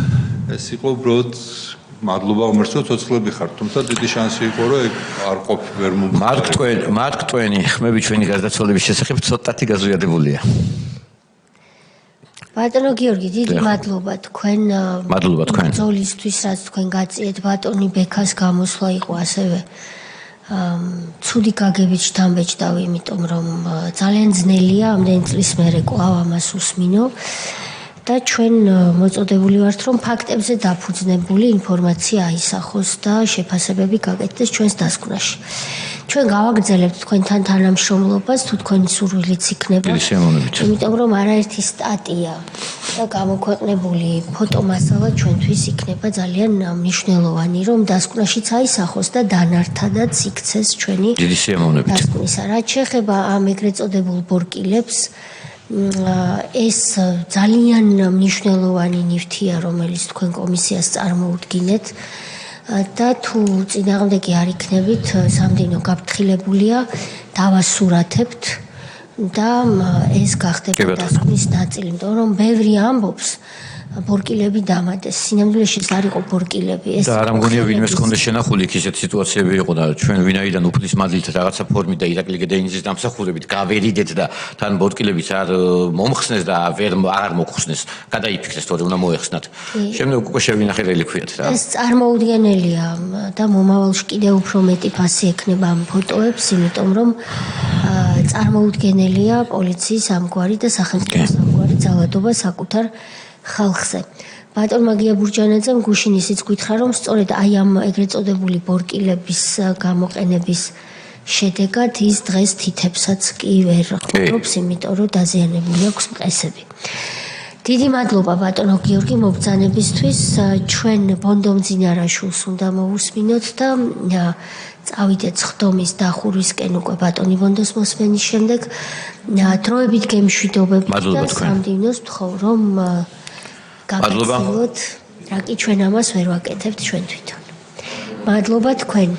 ეს იყო უბრალოდ მადლობა ღმერთს, რომ ცოცხლები ხართ, თუმცა დიდი შანსი იყო, რომ არ ვერ მომხდარა. მარკ ტვენი ხმები ჩვენი გარდაცვალების შესახებ ცოტათი გაზვიადებულია. ბატონო გიორგი, დიდი მადლობა თქვენ ბრძოლისთვის, რაც თქვენ გაწიეთ. ბატონი ბექას გამოსვლა იყო ასევე ცუდი გაგებით შთამბეჭდავი, იმიტომ რომ ძალიან ძნელია ამდენი წლის მერე კვლავ ამას უსმინო და ჩვენ მოწოდებული ვართ, რომ ფაქტებზე დაფუძნებული ინფორმაცია აისახოს და შეფასებები გაკეთდეს ჩვენს დასკვნაში. ჩვენ გავაგრძელებთ თქვენთან თანამშრომლობას, თუ თქვენი სურვილიც იქნება. იმიტომ რომ არაერთი სტატია და გამოქვეყნებული ფოტომასალა ჩვენთვის იქნება ძალიან მნიშვნელოვანი, რომ დასკვნაშიც აისახოს და დანართადაც იქცეს ჩვენი დასკვნისა. რაც შეეხება ამ ეგრეთ წოდებულ ბორკილებს, ეს ძალიან მნიშვნელოვანი ნივთია, რომელიც თქვენ კომისიას წარმოუდგინეთ და თუ წინააღმდეგი არ იქნებით, სამდივნო გაფრთხილებულია, დავასურათებთ და ეს გახდება დასკვნის ნაწილი, იმიტომ რომ ბევრი ამბობს ბორკილები დამადეს. სინამდვილეში ეს არ იყო ბორკილები, ეს და არ ამგონია ვინმეს კონდეს შენახული იქ ისეთ სიტუაციები იყო და ჩვენ ვინაიდან უფლის მადლით რაღაცა ფორმით და ირაკლი გედეინიძის დამსახურებით გავერიდეთ და თან ბორკილებიც არ მომხსნეს და აღარ მოგხსნეს, გადაიფიქრეს, თორე უნდა მოეხსნათ. შემდეგ უკვე შევინახე რელიქვიად რა. ეს წარმოუდგენელია და მომავალში კიდევ უფრო მეტი ფასი ექნება ამ ფოტოებს, იმიტომ რომ წარმოუდგენელია პოლიციის ამგვარი და სახელმწიფოს ამგვარი ძალადობა საკუთარ ხალხზე. ბატონმა გია ბურჯანაძემ გუშინ ისიც გითხრა, რომ სწორედ აი ამ ეგრეთ წოდებული ბორკილების გამოყენების შედეგად ის დღეს თითებსაც კი ვერ ყოფს, იმიტომ რომ დაზიანებული აქვს მყესები. დიდი მადლობა ბატონო გიორგი მობრძანებისთვის. ჩვენ ბონდო მძინარაშვილს უნდა მოვუსმინოთ და წავიდეთ ხდომის დახურვისკენ უკვე ბატონი ბონდოს მოსმენის შემდეგ. დროებით გემშვიდობებით და სამდივნოს ვთხოვ, რომ გაგაცილოთ, რა კი ჩვენ ამას ვერ ვაკეთებთ ჩვენ თვითონ. მადლობა თქვენ.